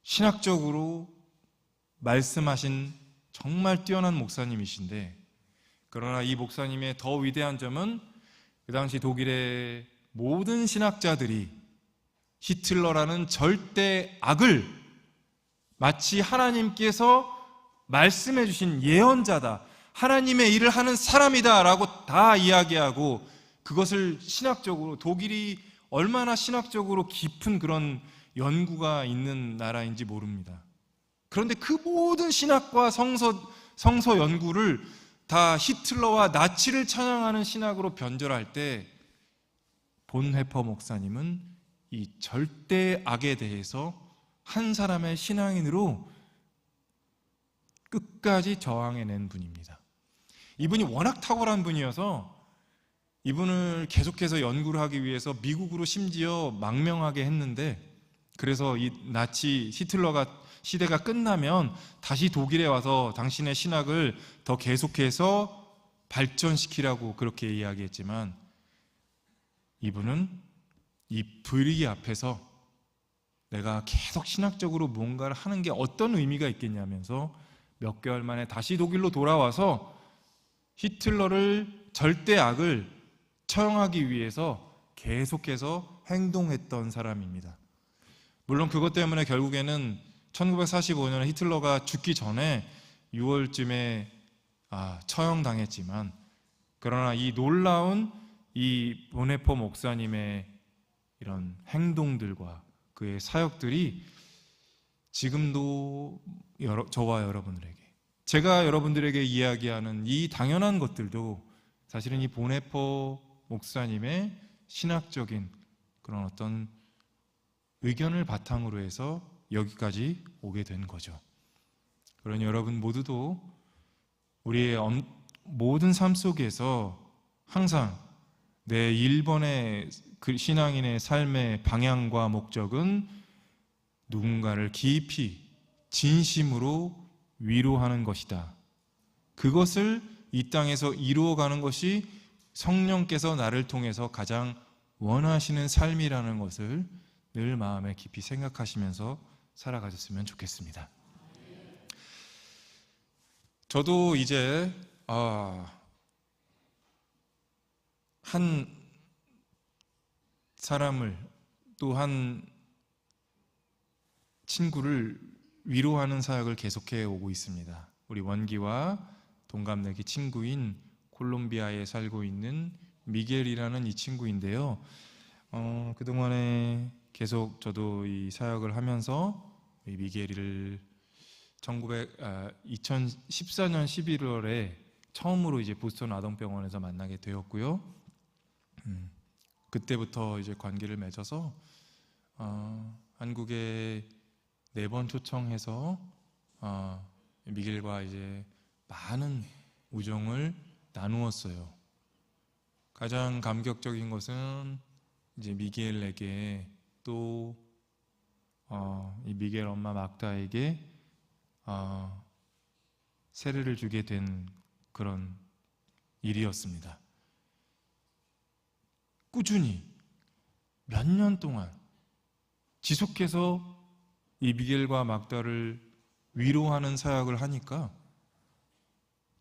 신학적으로 말씀하신 정말 뛰어난 목사님이신데, 그러나 이 목사님의 더 위대한 점은 그 당시 독일의 모든 신학자들이 히틀러라는 절대 악을 마치 하나님께서 말씀해 주신 예언자다, 하나님의 일을 하는 사람이다 라고 다 이야기하고, 그것을 신학적으로, 독일이 얼마나 신학적으로 깊은 그런 연구가 있는 나라인지 모릅니다. 그런데 그 모든 신학과 성서 연구를 다 히틀러와 나치를 찬양하는 신학으로 변절할 때 본헤퍼 목사님은 이 절대 악에 대해서 한 사람의 신앙인으로 끝까지 저항해낸 분입니다. 이분이 워낙 탁월한 분이어서 이분을 계속해서 연구를 하기 위해서 미국으로 심지어 망명하게 했는데, 그래서 이 나치 히틀러가 시대가 끝나면 다시 독일에 와서 당신의 신학을 더 계속해서 발전시키라고 그렇게 이야기했지만, 이분은 이 불의기 앞에서 내가 계속 신학적으로 뭔가를 하는 게 어떤 의미가 있겠냐면서 몇 개월 만에 다시 독일로 돌아와서 히틀러를, 절대 악을 처형하기 위해서 계속해서 행동했던 사람입니다. 물론 그것 때문에 결국에는 1945년에 히틀러가 죽기 전에 6월쯤에 처형당했지만, 그러나 이 놀라운 이 본헤퍼 목사님의 이런 행동들과 그의 사역들이 지금도 저와 여러분들에게, 제가 여러분들에게 이야기하는 이 당연한 것들도 사실은 이 본헤퍼 목사님의 신학적인 그런 어떤 의견을 바탕으로 해서 여기까지 오게 된 거죠. 그러니 여러분 모두도 우리의 모든 삶 속에서 항상 내 1번의 그 신앙인의 삶의 방향과 목적은 누군가를 깊이 진심으로 위로하는 것이다. 그것을 이 땅에서 이루어가는 것이 성령께서 나를 통해서 가장 원하시는 삶이라는 것을 늘 마음에 깊이 생각하시면서 살아가셨으면 좋겠습니다. 저도 이제 한 사람을, 또 한 친구를 위로하는 사역을 계속해 오고 있습니다. 우리 원기와 동갑내기 친구인 콜롬비아에 살고 있는 미겔이라는 이 친구인데요. 그동안에 계속 저도 이 사역을 하면서 이 미겔이를 2014년 11월에 처음으로 이제 보스턴 아동병원에서 만나게 되었고요. 그때부터 이제 관계를 맺어서 한국에 4번 초청해서 미겔과 이제 많은 우정을 나누었어요. 가장 감격적인 것은 이제 미겔에게 또 이 미겔 엄마 막다에게 세례를 주게 된 그런 일이었습니다. 꾸준히 몇 년 동안 지속해서 이 미겔과 막다를 위로하는 사역을 하니까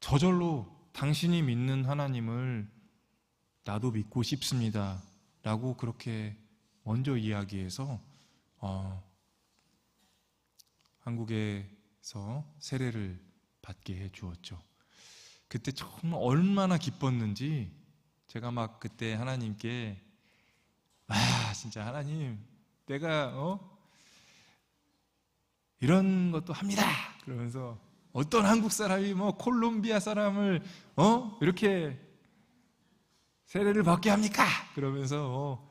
저절로 당신이 믿는 하나님을 나도 믿고 싶습니다 라고 그렇게 먼저 이야기해서 한국에서 세례를 받게 해 주었죠. 그때 정말 얼마나 기뻤는지 제가 막 그때 하나님께 진짜 하나님, 내가 이런 것도 합니다 그러면서, 어떤 한국 사람이 콜롬비아 사람을 이렇게 세례를 받게 합니까? 그러면서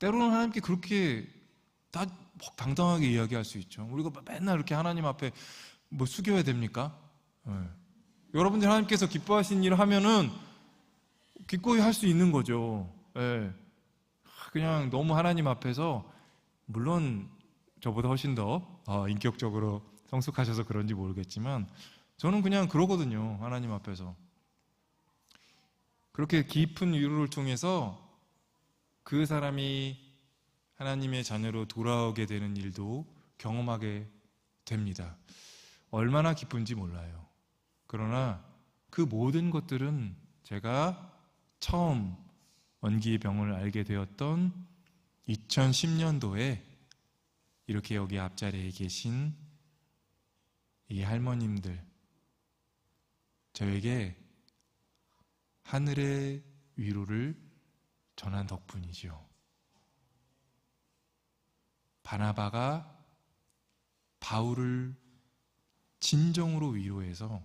때로는 하나님께 그렇게 다 당당하게 이야기할 수 있죠. 우리가 맨날 이렇게 하나님 앞에 숙여야 됩니까? 여러분들 하나님께서 기뻐하신 일을 하면은 기꺼이 할 수 있는 거죠. 그냥 너무 하나님 앞에서, 물론 저보다 훨씬 더 인격적으로 성숙하셔서 그런지 모르겠지만 저는 그냥 그러거든요. 하나님 앞에서 그렇게 깊은 위로를 통해서 그 사람이 하나님의 자녀로 돌아오게 되는 일도 경험하게 됩니다. 얼마나 기쁜지 몰라요. 그러나 그 모든 것들은 제가 처음 원기의 병을 알게 되었던 2010년도에 이렇게 여기 앞자리에 계신 이 할머님들, 저에게 하늘의 위로를 전한 덕분이지요. 바나바가 바울을 진정으로 위로해서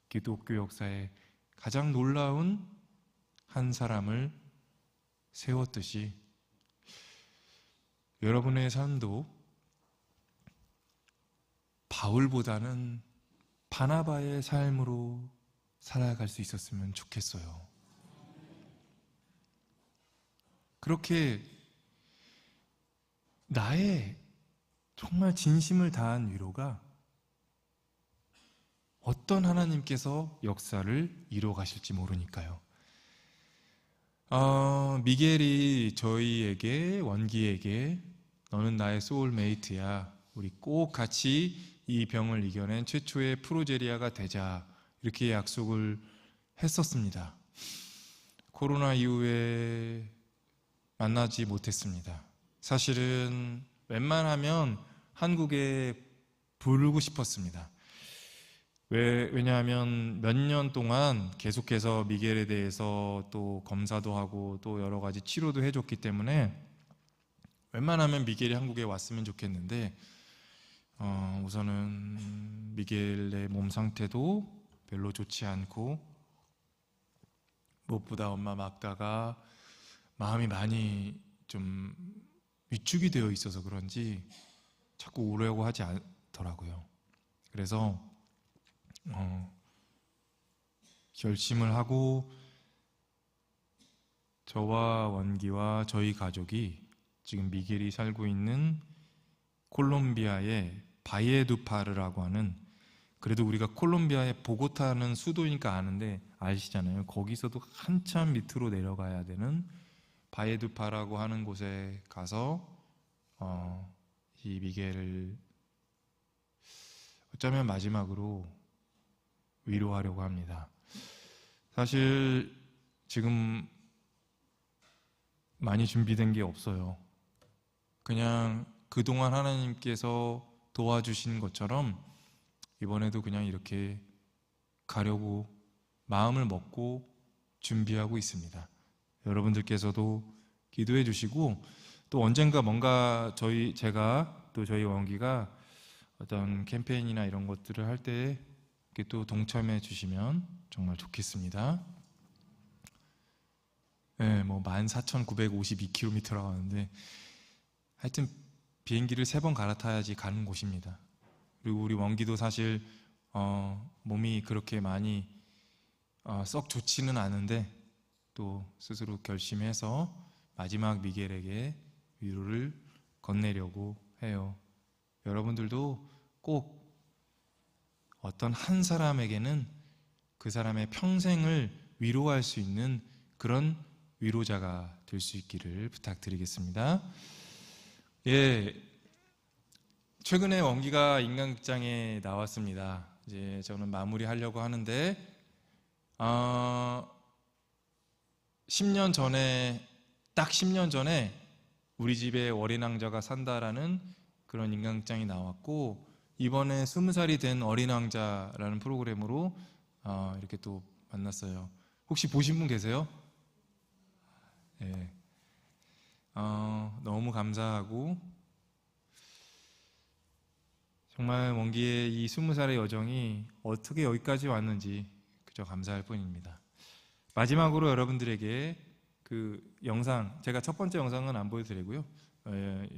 기독교 역사에 가장 놀라운 한 사람을 세웠듯이 여러분의 삶도 바울보다는 바나바의 삶으로 살아갈 수 있었으면 좋겠어요. 그렇게 나의 정말 진심을 다한 위로가 어떤 하나님께서 역사를 이루어 가실지 모르니까요. 미겔이 저희에게, 원기에게 너는 나의 소울메이트야, 우리 꼭 같이 이 병을 이겨낸 최초의 프로제리아가 되자, 이렇게 약속을 했었습니다. 코로나 이후에 만나지 못했습니다. 사실은 웬만하면 한국에 부르고 싶었습니다. 왜냐하면 몇 년 동안 계속해서 미겔에 대해서 또 검사도 하고 또 여러 가지 치료도 해줬기 때문에 웬만하면 미겔이 한국에 왔으면 좋겠는데 우선은 미겔의 몸 상태도 별로 좋지 않고 무엇보다 엄마 막다가 마음이 많이 좀 위축이 되어 있어서 그런지 자꾸 오려고 하지 않더라고요. 그래서 결심을 하고 저와 원기와 저희 가족이 지금 미겔이 살고 있는 콜롬비아의 바이에두파르라고 하는, 그래도 우리가 콜롬비아의 보고타는 수도니까 아는데 아시잖아요. 거기서도 한참 밑으로 내려가야 되는 바이에두파라고 하는 곳에 가서 이 미겔을 어쩌면 마지막으로 위로하려고 합니다. 사실 지금 많이 준비된 게 없어요. 그냥 그동안 하나님께서 도와주신 것처럼 이번에도 그냥 이렇게 가려고 마음을 먹고 준비하고 있습니다. 여러분들께서도 기도해 주시고, 또 언젠가 뭔가 제가 또 저희 원기가 어떤 캠페인이나 이런 것들을 할 때 이렇게 또 동참해 주시면 정말 좋겠습니다. 네, 뭐 14,952km라고 하는데 하여튼 비행기를 3번 갈아타야지 가는 곳입니다. 그리고 우리 원기도 사실 몸이 그렇게 많이 썩 좋지는 않은데 또 스스로 결심해서 마지막 미겔에게 위로를 건네려고 해요. 여러분들도 꼭 어떤 한 사람에게는 그 사람의 평생을 위로할 수 있는 그런 위로자가 될 수 있기를 부탁드리겠습니다. 예, 최근에 원기가 인간극장에 나왔습니다. 이제 저는 마무리하려고 하는데 10년 전에, 딱 10년 전에 우리 집에 어린 왕자가 산다라는 그런 인간극장이 나왔고, 이번에 20살이 된 어린 왕자라는 프로그램으로 이렇게 또 만났어요. 혹시 보신 분 계세요? 네. 너무 감사하고 정말 원기의 이 20살의 여정이 어떻게 여기까지 왔는지 그저 감사할 뿐입니다. 마지막으로 여러분들에게 그 영상, 제가 첫 번째 영상은 안 보여드리고요,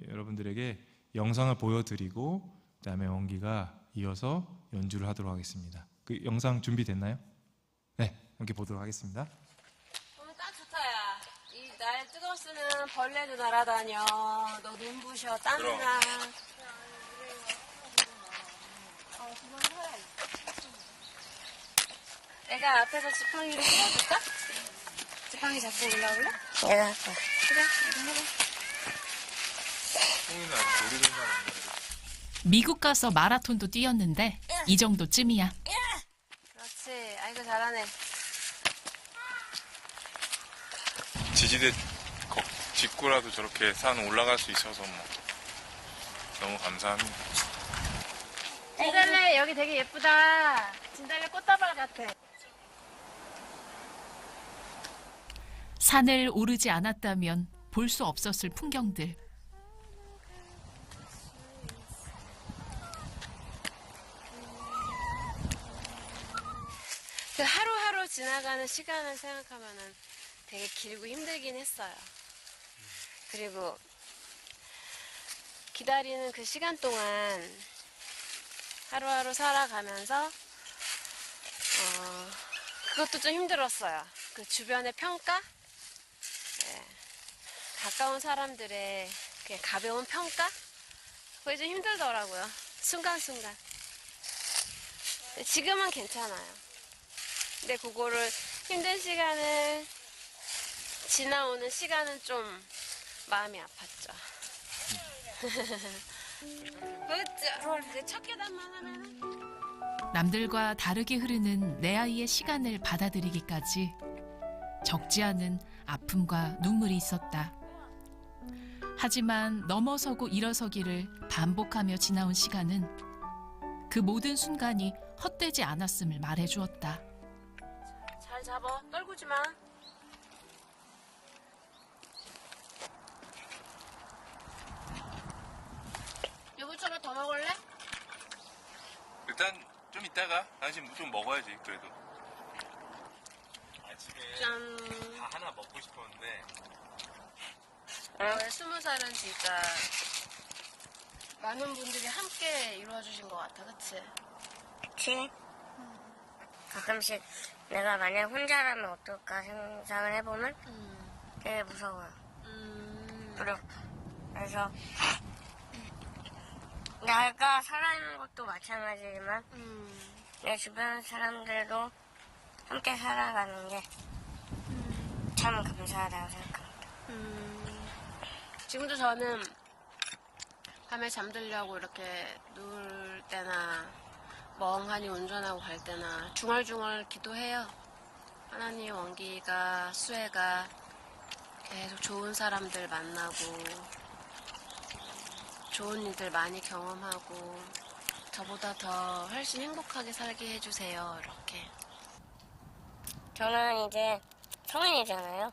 여러분들에게 영상을 보여드리고 그 다음에 원기가 이어서 연주를 하도록 하겠습니다. 그 영상 준비됐나요? 네, 함께 보도록 하겠습니다. 오늘 딱 좋다, 야. 이 날 뜨거웠으면 벌레도 날아다녀. 너 눈부셔, 땀나. 그건 해야지. 내가 앞에서 지팡이를 끌어줄까? 지팡이 잡고 올라올래? 내가 할 거야. 그래, 이거 해봐. 홍이는 아직 놀이동산 안 가요. 미국 가서 마라톤도 뛰었는데 이 정도쯤이야. 그렇지. 아이고, 잘하네. 지지대 직구라도 저렇게 산 올라갈 수 있어서 뭐 너무 감사합니다. 진달래, 여기 되게 예쁘다. 진달래 꽃다발 같아. 산을 오르지 않았다면 볼 수 없었을 풍경들. 그 하루하루 지나가는 시간을 생각하면은 되게 길고 힘들긴 했어요. 그리고 기다리는 그 시간 동안 하루하루 살아가면서 그것도 좀 힘들었어요. 그 주변의 평가? 네. 가까운 사람들의 그냥 가벼운 평가? 그게 좀 힘들더라고요. 순간순간. 근데 지금은 괜찮아요. 근데 그거를 힘든 시간을 지나오는 시간은 좀 마음이 아팠죠. 그렇죠. 이제 첫 계단만 하면은 남들과 다르게 흐르는 내 아이의 시간을 받아들이기까지 적지 않은 아픔과 눈물이 있었다. 하지만 넘어서고 일어서기를 반복하며 지나온 시간은 그 모든 순간이 헛되지 않았음을 말해주었다. 잘 잡아. 떨구지 마. 여보처럼 더 먹을래? 일단 좀 이따가 당신 좀 먹어야지 그래도. 아침에 짠. 다 하나 먹고 싶었는데 20살은 진짜 많은 분들이 함께 이루어주신 것 같아, 그치? 그치? 가끔씩 내가 만약 혼자라면 어떨까 생각을 해보면 되게 무서워요. 그래서 내가 살아있는 것도 마찬가지지만 내 주변 사람들도 함께 살아가는 게 참 감사하다고 생각합니다. 지금도 저는 밤에 잠들려고 이렇게 누울 때나 멍하니 운전하고 갈 때나 중얼중얼 기도해요. 하나님, 원기가, 수혜가 계속 좋은 사람들 만나고 좋은 일들 많이 경험하고 저보다 더 훨씬 행복하게 살게 해주세요. 이렇게. 저는 이제 성인이잖아요.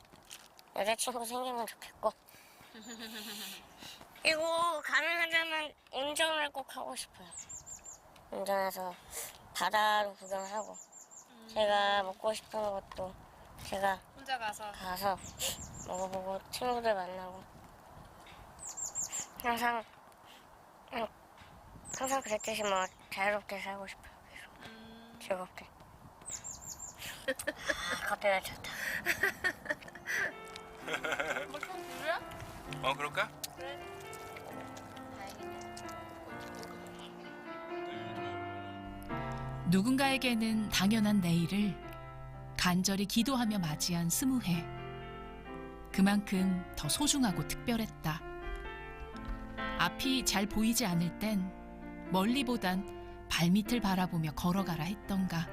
여자친구 생기면 좋겠고 그리고 가능하다면 운전을 꼭 하고 싶어요. 운전해서 바다도 구경하고 제가 먹고 싶은 것도 제가 혼자 가서 가서 먹어보고 친구들 만나고 항상 그랬듯이 뭐 자유롭게 살고 싶어요. 계속 즐겁게. 갑자기 좋다. 그럴까? 누군가에게는 당연한 내일을 간절히 기도하며 맞이한 20회. 그만큼 더 소중하고 특별했다. 앞이 잘 보이지 않을 땐 멀리보단 발밑을 바라보며 걸어가라 했던가.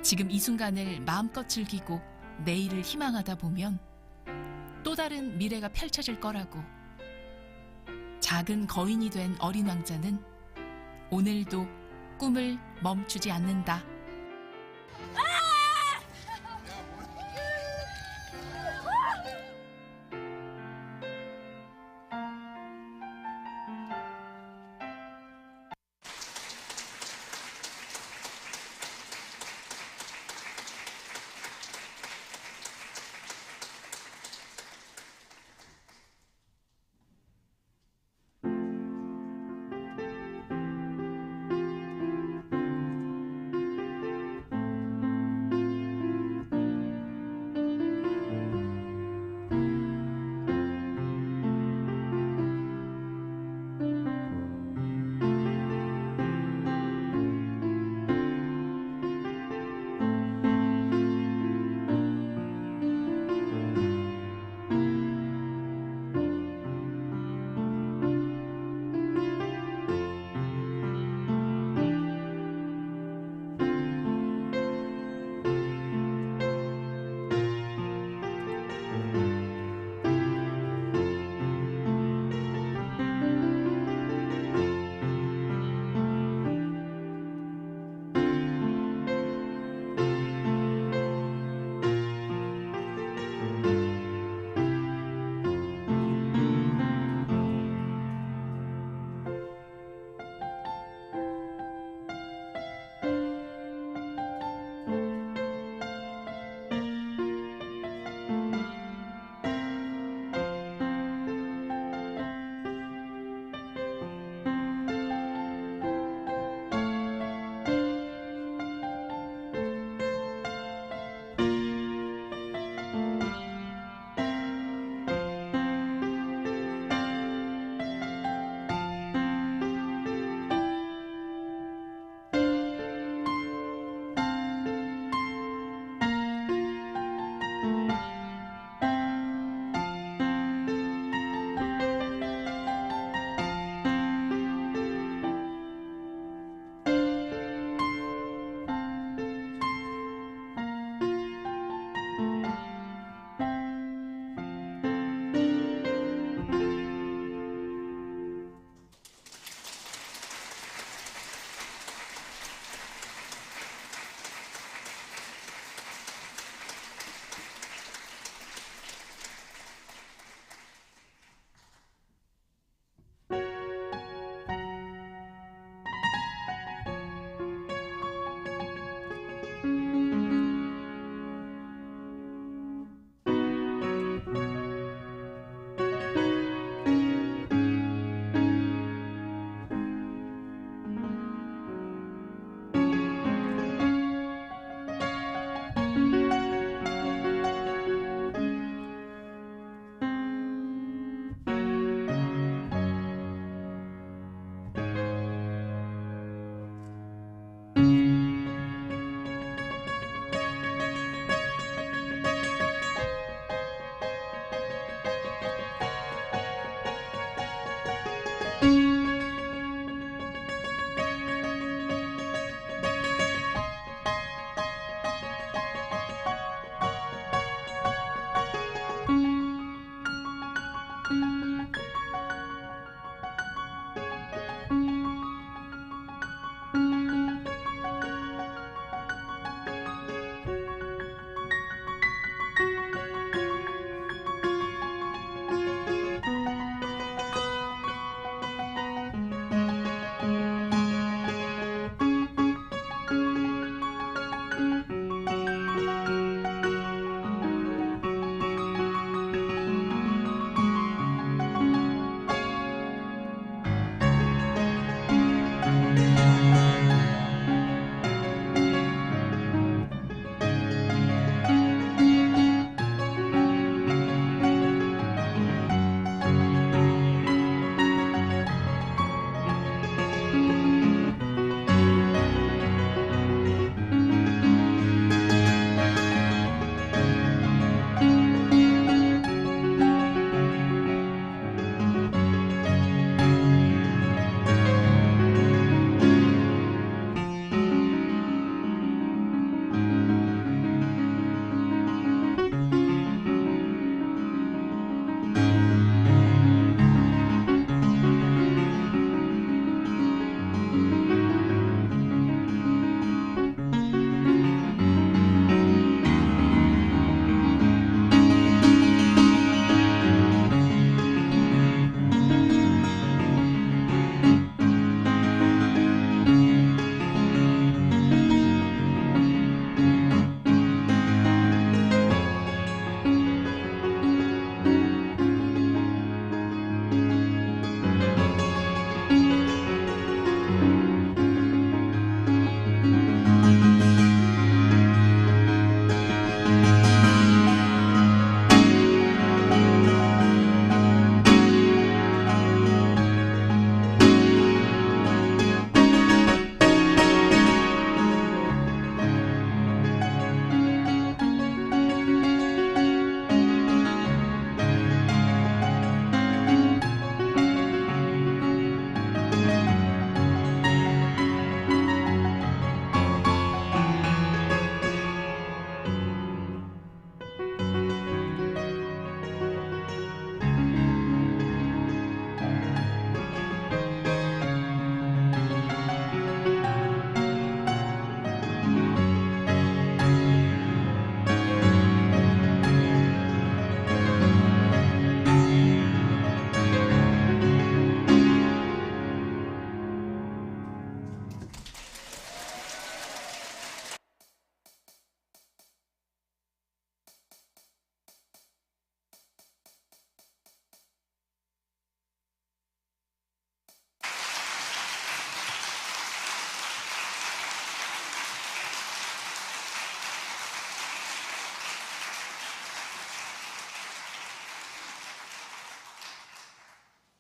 지금 이 순간을 마음껏 즐기고 내일을 희망하다 보면 또 다른 미래가 펼쳐질 거라고. 작은 거인이 된 어린 왕자는 오늘도 꿈을 멈추지 않는다.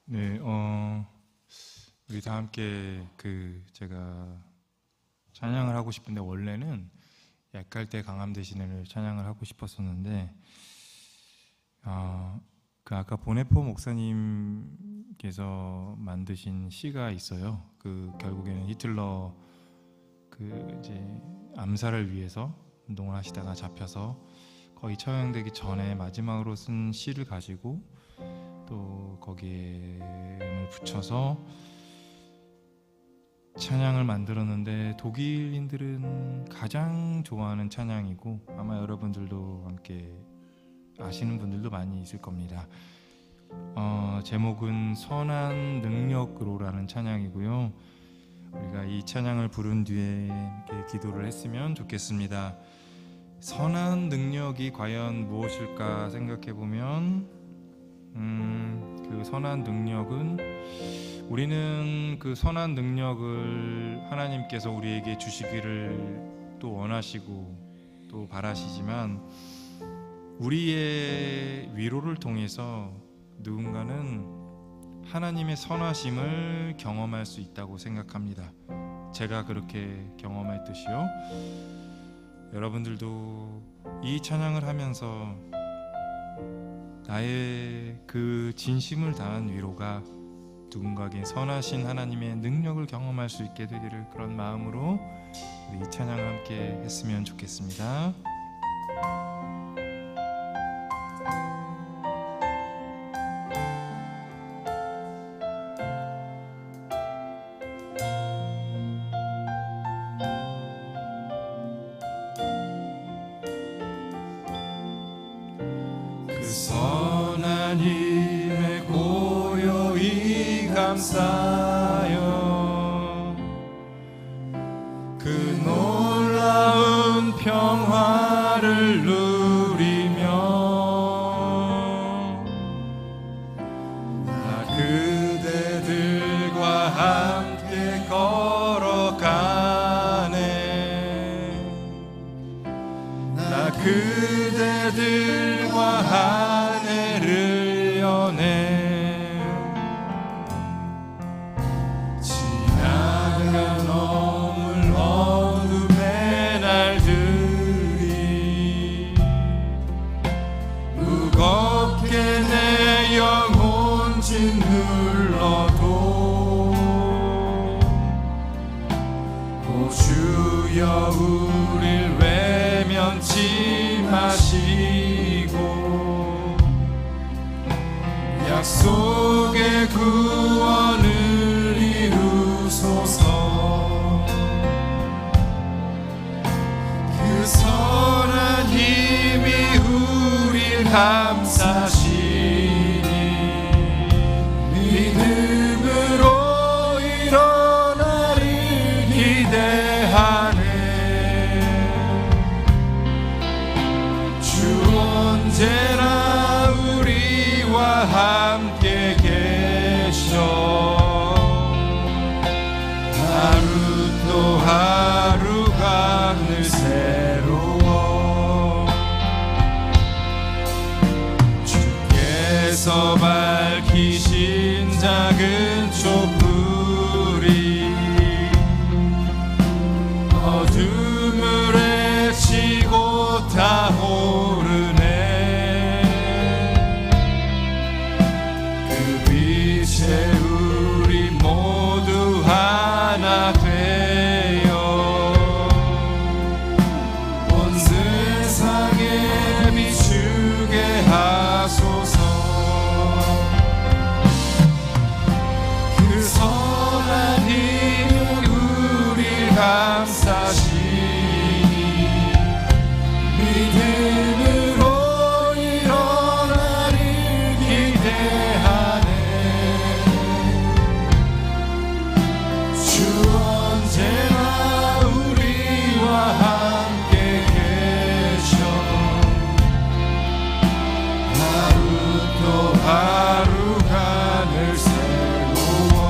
네, 우리 다 함께 제가 찬양을 하고 싶은데 원래는 약갈 때 강함 대신을 찬양을 하고 싶었었는데 아까 보네포 목사님께서 만드신 시가 있어요. 결국에는 히틀러 이제 암살을 위해서 운동을 하시다가 잡혀서 거의 처형되기 전에 마지막으로 쓴 시를 가지고 또 거기에 음을 붙여서 찬양을 만들었는데 독일인들은 가장 좋아하는 찬양이고 아마 여러분들도 함께 아시는 분들도 많이 있을 겁니다. 제목은 선한 능력으로라는 찬양이고요. 우리가 이 찬양을 부른 뒤에 이렇게 기도를 했으면 좋겠습니다. 선한 능력이 과연 무엇일까 생각해 보면 그 선한 능력은 우리는 그 선한 능력을 하나님께서 우리에게 주시기를 또 원하시고 또 바라시지만 우리의 위로를 통해서 누군가는 하나님의 선하심을 경험할 수 있다고 생각합니다. 제가 그렇게 경험했듯이요. 여러분들도 이 찬양을 하면서 나의 그 진심을 다한 위로가 누군가에게 선하신 하나님의 능력을 경험할 수 있게 되기를 그런 마음으로 우리 이 찬양을 함께 했으면 좋겠습니다. 선한 힘에 고요히 감싸여 그 놀라운 평화를 누리며 나 그대들과 함께 걸어가네. 나 그대들과 하늘을 여네. 지나간 어물 어둠의 날들이 무겁게 내 영혼 짓눌러도 오 주여 우릴 외면치 마시고 약속의 구원을 이루소서. 그 선한 힘이 우릴 감싸시니 믿음으로 일어나를 기대하네. 주 언제나 우리와 함께 계셔. 하루 또 하루가 늘 새로워. 주께서 밝히신 작은 촛불이 어둠을 헤치고 타오르네. 그 빛에 우리 모두 하나 되어 온 세상에 비추게 하소서. 그 선한 힘 우리 감싸시니 믿음으로 일어나를 기대하네. 주 언제나 우리와 함께 계셔. 하루 또 하루가 늘 새로워.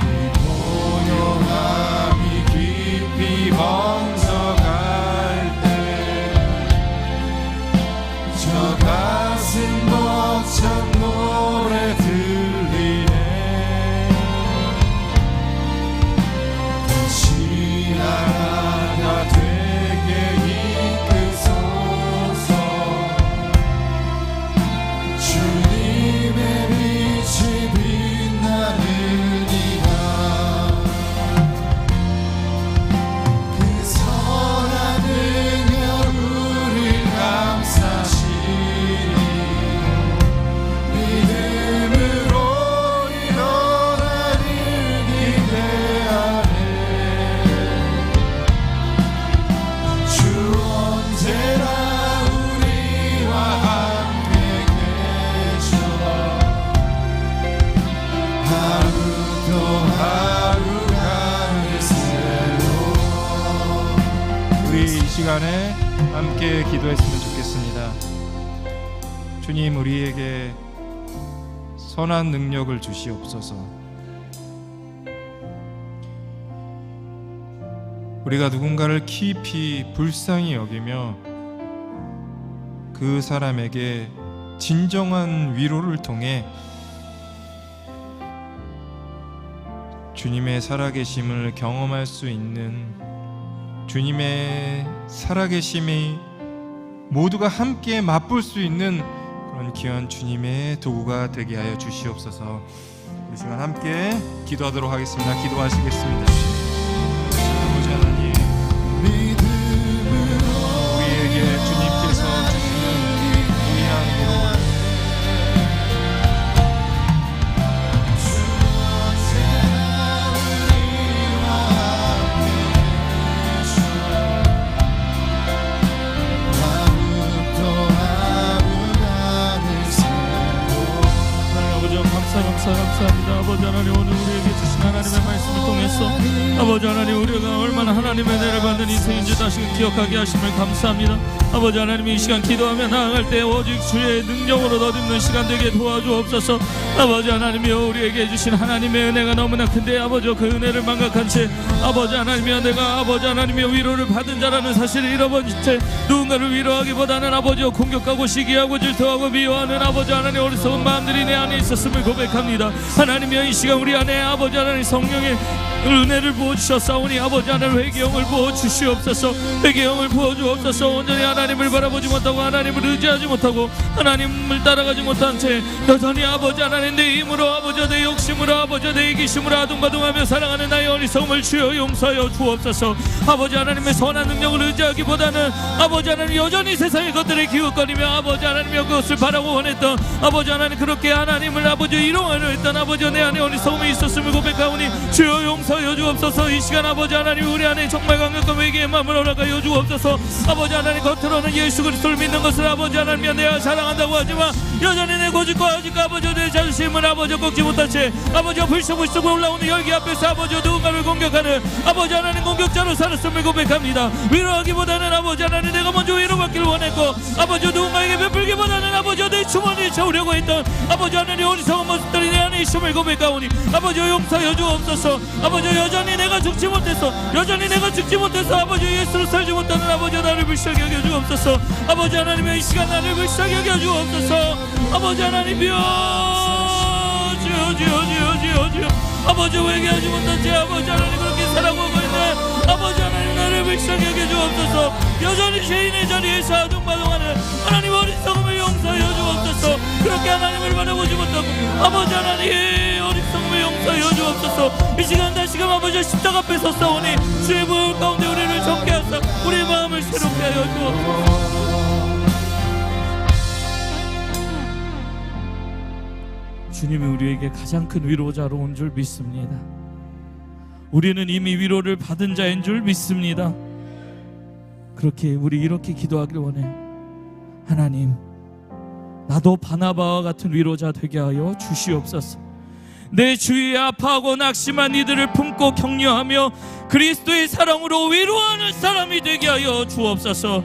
이 고요함이 깊이 번져갈 때 저 가슴 시간에 함께 기도했으면 좋겠습니다. 주님, 우리에게 선한 능력을 주시옵소서. 우리가 누군가를 깊이 불쌍히 여기며 그 사람에게 진정한 위로를 통해 주님의 살아계심을 경험할 수 있는, 주님의 살아계심이 모두가 함께 맛볼 수 있는 그런 귀한 주님의 도구가 되게 하여 주시옵소서. 이 시간 함께 기도하도록 하겠습니다. 기도하시겠습니다. 아버지 하나님, 우리에게 주님께서 주시는 귀한 위로, 감사합니다. 아버지 하나님, 오늘 우리에게 주신 하나님의 말씀을 통해서 아버지 하나님, 우리가 얼마나 하나님의 은혜를 받는 인생인지 다시금 기억하게 하심을 감사합니다. 아버지 하나님, 이 시간 기도하며 나아갈 때 오직 주의 능력으로 덧입는 시간 되게 도와주옵소서. 아버지 하나님이여, 우리에게 주신 하나님의 은혜가 너무나 큰데 아버지 그 은혜를 망각한 채 아버지 하나님이여, 내가 아버지 하나님이여 위로를 받은 자라는 사실을 잃어버린 채 누군가를 위로하기보다는 아버지여 공격하고 시기하고 질투하고 미워하는 아버지 하나님 어리석은 마음들이 내 안에 있었음을 고백합니다. 하나님이여, 이 시간 우리 안에 아버지 하나님 성령의 은혜를 부어주셨사오니 아버지 하나님 회개형을 부어주시옵소서. 회개형을 부어주옵소서. 온전히 하나님을 바라보지 못하고 하나님을 의지하지 못하고 하나님을 따라가지 못한 채 여전히 아버지 하나님 내 힘으로 아버지 내 욕심으로 아버지 내 이기심으로 아둥바둥하며 살아가는 나의 어리석음을 주여 용서하여 주옵소서. 아버지 하나님의 선한 능력을 의지하기보다는 아버지 하나님 여전히 세상의 것들에 기웃거리며 아버지 하나님의 그것을 바라고 원했던 아버지 하나님, 그렇게 하나님을 아버지 이용하려 했던 아버지 내 안에 어리석음이 있었음을 고백하오니 주여 용서하여 주옵소서. 이 시간 아버지 하나님 우리 안에 정말 강력한 회개의 마음을 허락하여 주옵소서. 아버지 하나님, 겉으로는 예수 그리스도를 믿는 것을 아버지 하나님이여 내가 사랑한다고 하지만 여전히 내 고집과 아직 아버지 내 자존심을 아버지 꺾지 못한 채 아버지 불쑥불쑥 올라오는 열기 앞에서 아버지 누군가를 공격하는 아버지 하나님 공격자로 살았음을 고백합니다. 위로하기보다는 아버지 하나님 내가 먼저 위로받기를 원했고 아버지 누군가에게 베풀기보다는 아버지 내 주머니에 채우려고 했던 아버지 하나님 어리석은 모습들이 내 안에 있음을 고백하오니 아버지 용서하여 주옵소서. 아버지 여전히 내가 죽지 못해서 아버지 예수를 살지 못하는 아버지 나를 불쌍히 여겨 주옵소서. 아버지 하나님의 이 시간 나를 불쌍히 여겨 주옵소서. 아버지 하나님이여, 주여 아버지 회개하지 못한 채 아버지 하나님 그렇게 살아가고 있는 아버지 하나님 나를 불쌍히 여겨 주옵소서. 여전히 죄인의 자리에서 아둥바둥하는 하나님 어리석음을 용서하여 주옵소서. 그렇게 하나님을 바라보지 못하고 아버지 하나님 어리석음을 용서하여 주옵소서. 이 시간 다시금 아버지 십자가 앞에 섰사오니 주의 보혈 가운데 우리를 정케 하사 우리의 마음을 새롭게 하여 주옵소서. 주님이 우리에게 가장 큰 위로자로 온 줄 믿습니다. 우리는 이미 위로를 받은 자인 줄 믿습니다. 그렇게 우리 이렇게 기도하길 원해요. 하나님, 나도 바나바와 같은 위로자 되게 하여 주시옵소서. 내 주위에 아파하고 낙심한 이들을 품고 격려하며 그리스도의 사랑으로 위로하는 사람이 되게 하여 주옵소서.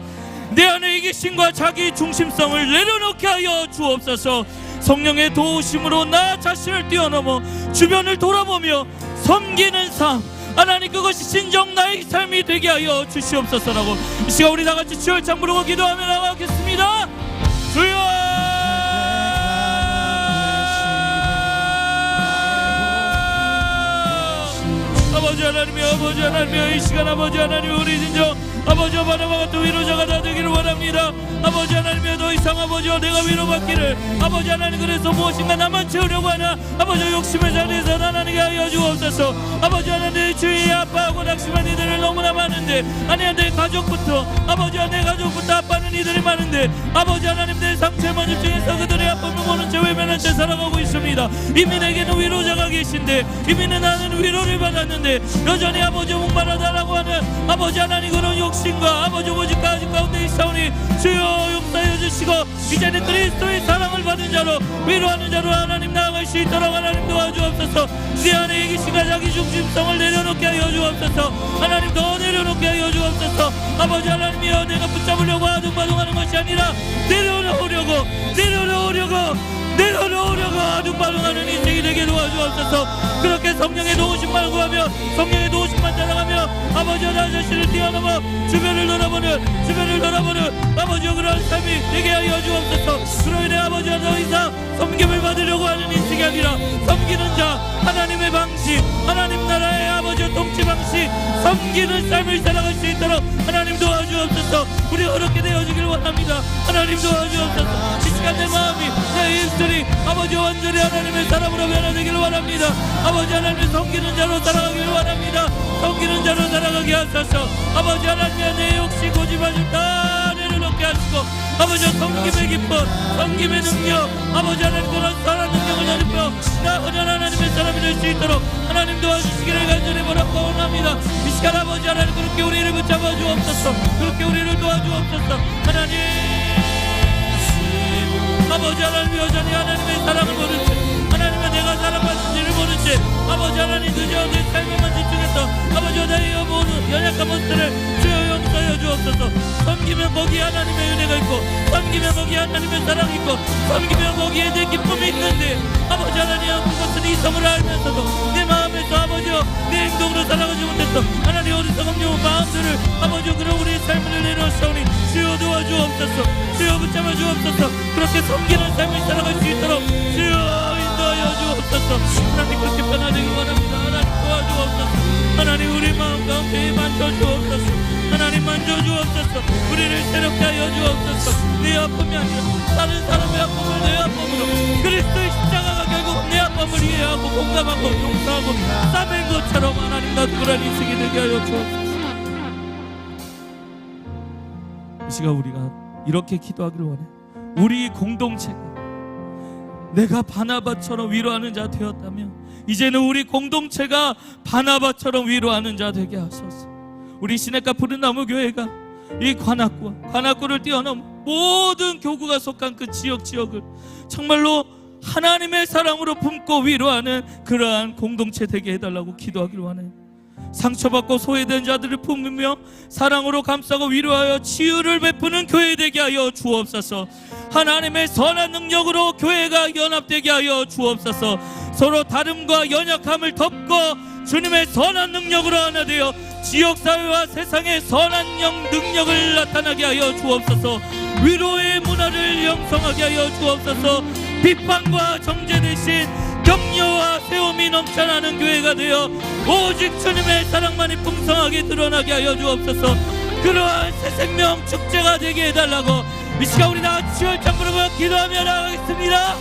내 안에 이기심과 자기 중심성을 내려놓게 하여 주옵소서. 성령의 도우심으로 나 자신을 뛰어넘어 주변을 돌아보며 섬기는 삶, 하나님 그것이 진정 나의 삶이 되게 하여 주시옵소서라고 이 시간 우리 다같이 주여 참 부르고 기도하며 나가겠습니다. 주여, 아버지 하나님이여 이 시간 아버지 하나님 우리 진정 아버지 바나바 같은 위로자가 다 되기를 원합니다. 아버지 하나님이여 더 이상 아버지여 내가 위로받기를 아버지 하나님 그래서 무엇인가 나만 채우려고 하나 아버지 욕심의 자리에서 하나님께 하여 주옵소서. 아버지 하나님 주위에 아파하고 낙심한 이들을 너무나 많은데 아니 내 가족부터 아버지와 내 가족부터 아파하는 이들이 많은데 아버지 하나님 내 상처의 모습 중에서 그들의 아픔을 모른 채 외면한 채 살아가고 있습니다. 이미 내게는 위로자가 계신데 이미는 나는 위로를 받았는데 여전히 아버지 목마르다라고 하는 아버지 하나님 그런 욕심과 아버지 오직 가운데 있사오니 주여 용서해 주시고 이제는 그리스도의 사랑을 받은 자로 위로하는 자로 하나님 나아갈 수 있도록 하나님 도와주옵소서. 내 안에 이기심과 자기 중심성을 내려놓게 하여 주옵소서. 하나님 더 내려놓게 하여 주옵소서. 아버지 하나님이여 내가 붙잡으려고 아둥바둥하는 것이 아니라 내려놓으려고 아둥바둥하는 인생이 되게 도와주옵소서. 그렇게 성령의 도우심만 구하며 성령의 도우심만 따라가며 아버지 나 자신을 뛰어넘어 주변을 돌아보는 아버지여 그러한 삶이 되게 하여 주옵소서. 그로 인해 아버지와 더 이상 섬김을 받으려고 하는 인생이 아니라 섬기는 자 하나님의 방식 하나님 나라의 아버지와 통치 방식 섬기는 삶을 살아갈 수 있도록 하나님 도와주옵소서. 우리 그렇게 되어지길 원합니다. 하나님 도와주옵소서. 이 시간 내 마음이 내 입술이 아버지 완전히 하나님의 사람으로 변화되기를 원합니다. 아버지 하나님의 섬기는 자로 살아가기를 원합니다. 섬기는 자로 살아가게 하소서. 아버지 하나님의 내 욕심 고집하심 다 내려놓게 하시고 아버지 섬김의 기쁨 섬김의 능력 아버지 하나님 그런 선한 능력을 나누며 나 은연 하나님의 사람이 될 수 있도록 하나님 도와주시기를 간절히 바라고 원합니다. 이 시간 아버지 하나님 그렇게 우리를 붙잡아 주옵소서. 그렇게 우리를 도와주옵소서. 하나님 아버지 하나님 여전히 하나님의 사랑을 모르지 하나님의 내가 사랑받는지를 모르지 아버지 하나님 그저 내 삶에만 집중해서 아버지 나의 모든 연약한 것들을 주여 용서해 주옵소서. 섬기면 거기에 하나님의 은혜가 있고 섬기면 거기에 하나님의 사랑이 있고 섬기면 거기에 내 기쁨이 있는데 아버지 하나님 그것은 이성을 알면서도 내 마음에서 아버지여 내 행동으로 살아가지 못했어. 하나님 어리석은 요 마음들을 아버지여 그런 우리의 삶을 내려오시오니 주여 도와주옵소서. 주여 붙잡아 주옵소서. 그렇게 섬기는 삶을 살아갈 수 있도록 주여 인도하여 주옵소서. 하나님 그렇게 변화되길 원합니다. 하나님 도와주옵소서. 하나님 우리 마음 가운데 만져주옵소서. 하나님 만져주옵소서. 우리를 새롭게 하여 주옵소서. 내 아픔이 아니라 다른 사람의 아픔을 내 아픔으로 그리스도의 십자가가 결국 내 아픔을 이해하고 공감하고 용서하고 싸맨 것처럼 하나님 나누란 인생이 되게 하여 주옵소서. 이 시간 우리가 이렇게 기도하기를 원해. 우리 공동체가 내가 바나바처럼 위로하는 자 되었다면 이제는 우리 공동체가 바나바처럼 위로하는 자 되게 하소서. 우리 시냇가 푸른나무 교회가 이 관악구를 뛰어넘어 모든 교구가 속한 그 지역을 정말로 하나님의 사랑으로 품고 위로하는 그러한 공동체 되게 해달라고 기도하기를 원해요. 상처받고 소외된 자들을 품으며 사랑으로 감싸고 위로하여 치유를 베푸는 교회 되게 하여 주옵소서. 하나님의 선한 능력으로 교회가 연합되게 하여 주옵소서. 서로 다름과 연약함을 덮고 주님의 선한 능력으로 하나 되어 지역사회와 세상의 선한 능력을 나타나게 하여 주옵소서. 위로의 문화를 형성하게 하여 주옵소서. 비판과 정죄 대신 격려와 세움이 넘쳐나는 교회가 되어 오직 주님의 사랑만이 풍성하게 드러나게 하여 주옵소서. 그러한 새 생명 축제가 되게 해달라고 이 시간 우리 다 같이 열창 부르며 기도하며 나가겠습니다.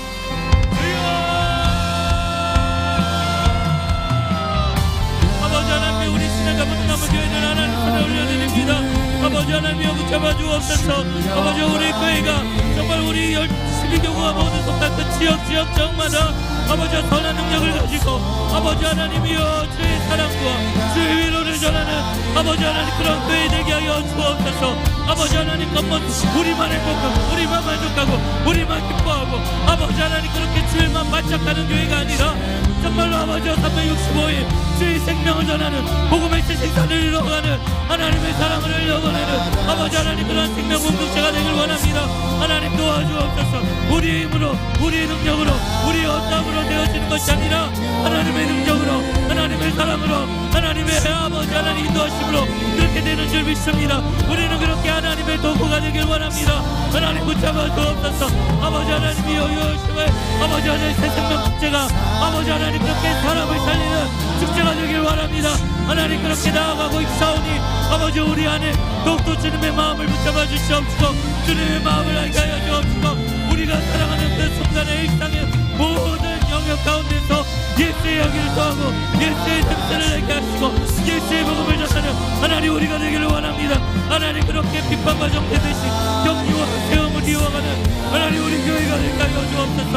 아버지 하나님 우리 시내가 푸른나무 교회는 하나님 손에 올려드립니다. 아버지 하나님이여 붙잡아 주옵소서. 아버지 우리 교회가 정말 우리 12교구가 모두 속한 그 지역마다 아버지 선한 능력을 가지고 아버지 하나님이여 주의 사랑과 주의 위로를 전하는 아버지 하나님 그런 교회 되게 하여 주옵소서. 아버지 하나님 겉멋 우리만 행복하고 우리만 만족하고 우리만 기뻐하고 아버지 하나님 그렇게 주일만 반짝하는 교회가 아니라 정말로 아버지와 365일 주의 생명을 전하는 복음의 생산을 이뤄가는 하나님의 사랑을 이뤄가는 아버지 하나님 그런 생명 공동체가 되길 원합니다. 하나님 도와주옵소서. 우리의 힘으로 우리의 능력으로 우리의 언담으로 되어지는 것이 아니라 하나님의 능력으로 하나님의 사랑으로 하나님의 아버지 하나님 인도하심으로 그렇게 되는 줄 믿습니다. 우리는 그렇게 하나님의 도구가 되길 원합니다. 하나님 붙잡아 주옵소서. 아버지 하나님이여 열심히 아버지 하나님 새 생명 축제가 아버지 하나님 그렇게 사람을 살리는 축제가 되길 원합니다. 하나님 그렇게 나아가고 있사오니 아버지 우리 안에 더욱더 주님의 마음을 붙잡아 주시옵시고 주님의 마음을 알게 하여 주옵시고 우리가 사랑하는 그 순간의 일상의 모든 영역 가운데서 예수의 향기를 더하고 예수의 냄새를 내게 하시고 예수의 복음을 전하는 하나님 우리가 되기를 원합니다. 하나님 그렇게 핍박과 정죄되신 경리와 세움을 이어가는 하나님 우리 교회가 되게 하여 주옵소서.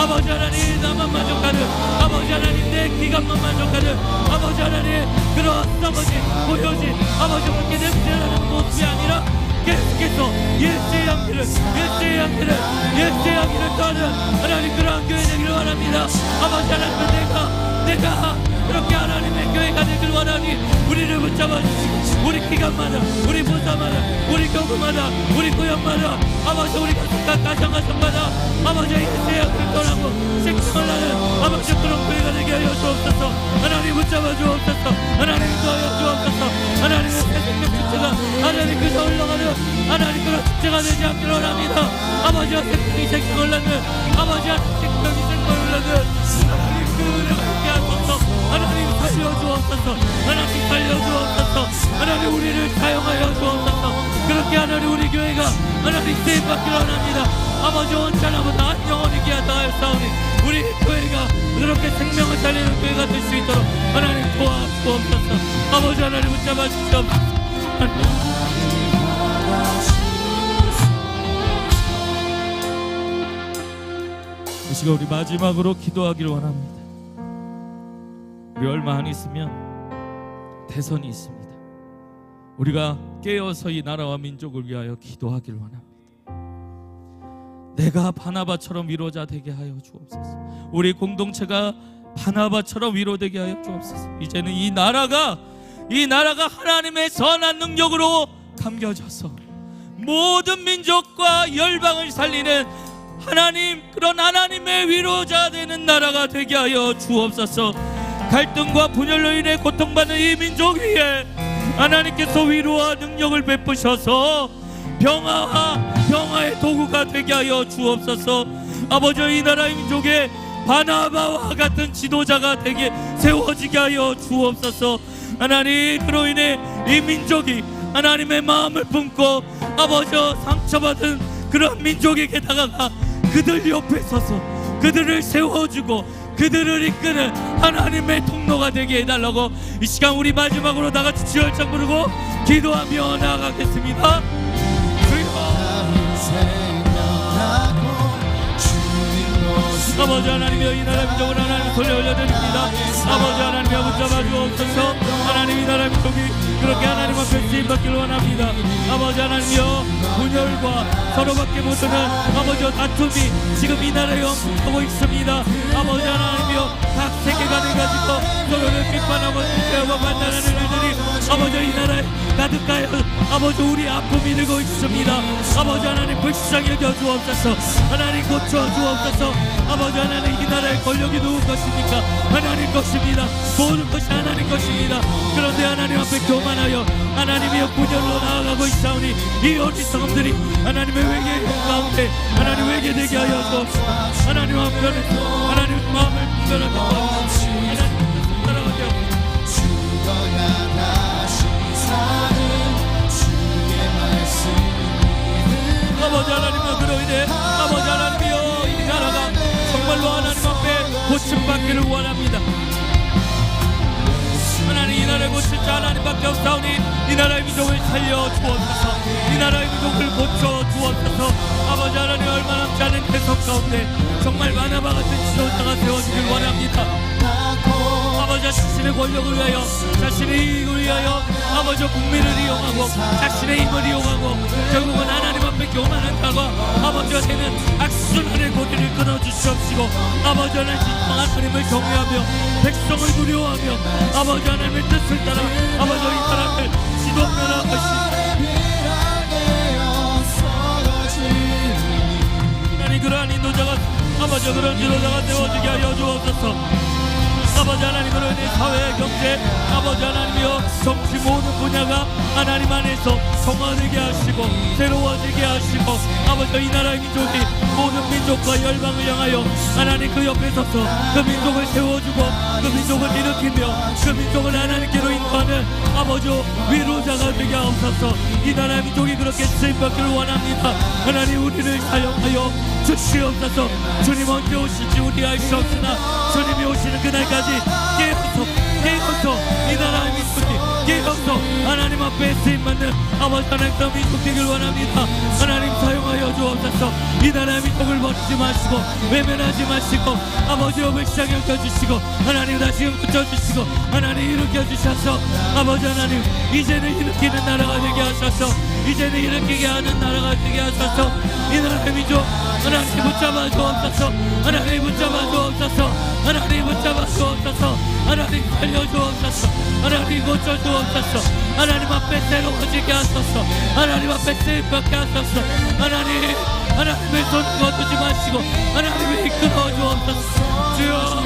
아버지 하나님 나만 만족하는 아버지 하나님 내 기간만 만족하는 아버지 하나님 그런 아버지 보여진 아버지 그렇게 냄새나는 모습이 아니라 계속해서 예수의 향기를 떠는 하나님 그러한 교회 되기를 원합니다. 아버지 하나님 내가 그렇게 하나님의 교회가 되기를 원하니 우리를 붙잡아 주시고 우리 기간마다 우리 부사마다 우리 교구마다 우리 구역마다 아버지 우리가 속한 가정가정마다 아버지 예수의 향기를 떠나고 생명을 나는 아버지 그런 교회가 되게 하여 주옵소서. 하나님 붙잡아 주옵소서. 하나님 인도하여 주옵소서. 하나님의 새 생명 축제가 하나님 그저 흘러가는 하나님 그런 축제가 되지 않기를 원합니다. 아버지와 생명을 낳는 아버지와 생명을 낳는 하나님 그 은혜가 있게 하소서. 하나님 살려주옵소서. 하나님 살려주옵소서. 하나님 우리를 사용하여 주옵소서. 그렇게 하나님 우리 교회가 하나님 쓰임받기를 원합니다. 아버지 온전하보다 한 영혼이 귀하다하였사오니 우리 교회가 그렇게 생명을 살리는 교회가 될 수 있도록 하나님 도와주옵소서. 아버지 하나님 붙잡아 주시옵소서. 이 시간 우리 마지막으로 기도하기를 원합니다. 우리 얼마 안 있으면 대선이 있습니다. 우리가 깨어서 이 나라와 민족을 위하여 기도하기를 원합니다. 내가 바나바처럼 위로자 되게 하여 주옵소서. 우리 공동체가 바나바처럼 위로되게 하여 주옵소서. 이제는 이 나라가 하나님의 선한 능력으로 감겨져서 모든 민족과 열방을 살리는 하나님 그런 하나님의 위로자 되는 나라가 되게 하여 주옵소서. 갈등과 분열로 인해 고통받는 이 민족 위에 하나님께서 위로와 능력을 베푸셔서 평화의 도구가 되게 하여 주옵소서. 아버지 이 나라의 민족에 바나바와 같은 지도자가 되게 세워지게 하여 주옵소서. 하나님 그로 인해 이 민족이 하나님의 마음을 품고 아버지 상처받은 그런 민족에게 다가가 그들 옆에 서서 그들을 세워주고 그들을 이끄는 하나님의 통로가 되게 해달라고 이 시간 우리 마지막으로 다같이 주열창 부르고 기도하며 나아가겠습니다. 아버지 하나님이여 이 나라 민족을 하나님 손에 올려드립니다. 아버지 하나님이여 붙잡아 주옵소서. 하나님 이 나라 민족이 그렇게 하나님 앞에 쓰임받기를 원합니다. 아버지 하나님이여 분열과 서로밖에 못하는 아버지 다툼이 지금 이 나라에 엄습하고 있습니다. 아버지 하나님이여 각 세계관을 가지고 서로를 비판하고 실패하고 판단하는 일들이 아버지 이 나라에 가득하여 아버지 우리 아픔이 되고 있습니다. 아버지 하나님 불쌍히 여겨 주옵소서. 하나님 고쳐 주옵소서. 아버지 하나님 이 나라의 권력이 누구 것입니까? 하나님 것입니다. 모든 것이 하나님 것입니다. 그런데 하나님 앞에 교만하여 하나님이여 분열로 나아가고 있사오니 이 어리석음들이 하나님의 외계 가운데 하나님 외계되게 하여 주옵소서. 하나님 앞에서 하나님 마음을 분별하게 도와주옵소서. 하나님 따라가세요. 아버지 하나님이여 그로 인해 아버지 하나님이여 이 나라가 정말로 하나님 앞에 고침받기를 원합니다. 하나님 이 나라를 고칠 자 하나님밖에 없사오니 이 나라의 민족을 살려 주옵소서. 이 나라의 민족을 고쳐 주옵소서. 아버지 하나님 얼마 남지 않은 대선 가운데 정말 바나바 같은 지도자가 세워지길 원합니다. 아버지 자신의 권력을 위하여 자신의 이익을 위하여 아버지 국민을 이용하고 자신의 힘을 이용하고 결국은 하나님 앞에 교만한다고 아버지가 되는 악순환의 고리를 끊어주시옵시고 아버지 하나님 하나님을 경외하며 백성을 두려워하며 아버지 하나님의 뜻을 따라 아버지 이 사람을 지도하며 나아가시 하나님 그러한 인도자가 아버지 그런 지도자가 되어지게 하여 주옵소서. 아버지 하나님으로 인해 사회, 경제, 아버지 하나님이여 정치 모든 분야가 하나님 안에서 성화되게 하시고 새로워지게 하시고 아버지 이 나라의 민족이 모든 민족과 열방을 향하여 하나님 그 옆에 서서 그 민족을 세워주고 그 민족을 일으키며 그 민족을 하나님께로 인도하는 아버지 위로자가 되게 하옵소서. 이 나라의 민족이 그렇게 쓰임받기를 원합니다. 하나님 우리를 사용하여 주시옵소서. 주님 언제 오실지 우리 알 수 없으나 주님이 오시는 그날까지 계속해서 이 나라의 민족이 계속해서 하나님 앞에 쓰임받는 아버지 하나님의 민족 되길 원합니다. 하나님 사용하여 주옵소서. 이 나라의 민족을 버리지 마시고 외면하지 마시고 아버지 업을 시작해 펴주시고 하나님 다시금 고쳐주시고 하나님 일으켜주셔서 아버지 하나님 이제는 일으키는 나라가 되게 하셔서 이제는 일으키게 하는 나라가 되게 하셔서 이 나라의 민족 하나님 붙잡아 주옵소서. 하나님 붙잡아 주옵소서. 하나님 붙잡아 주옵소서. 하나님 살려주옵소서. 하나님 고쳐주옵소서. 하나님 앞에 새로워지게 하소서. 하나님 앞에 쓰임받게 하소서. 하나님의 손을 거두지 마시고 하나님을 이끌어 주옵소서. 주여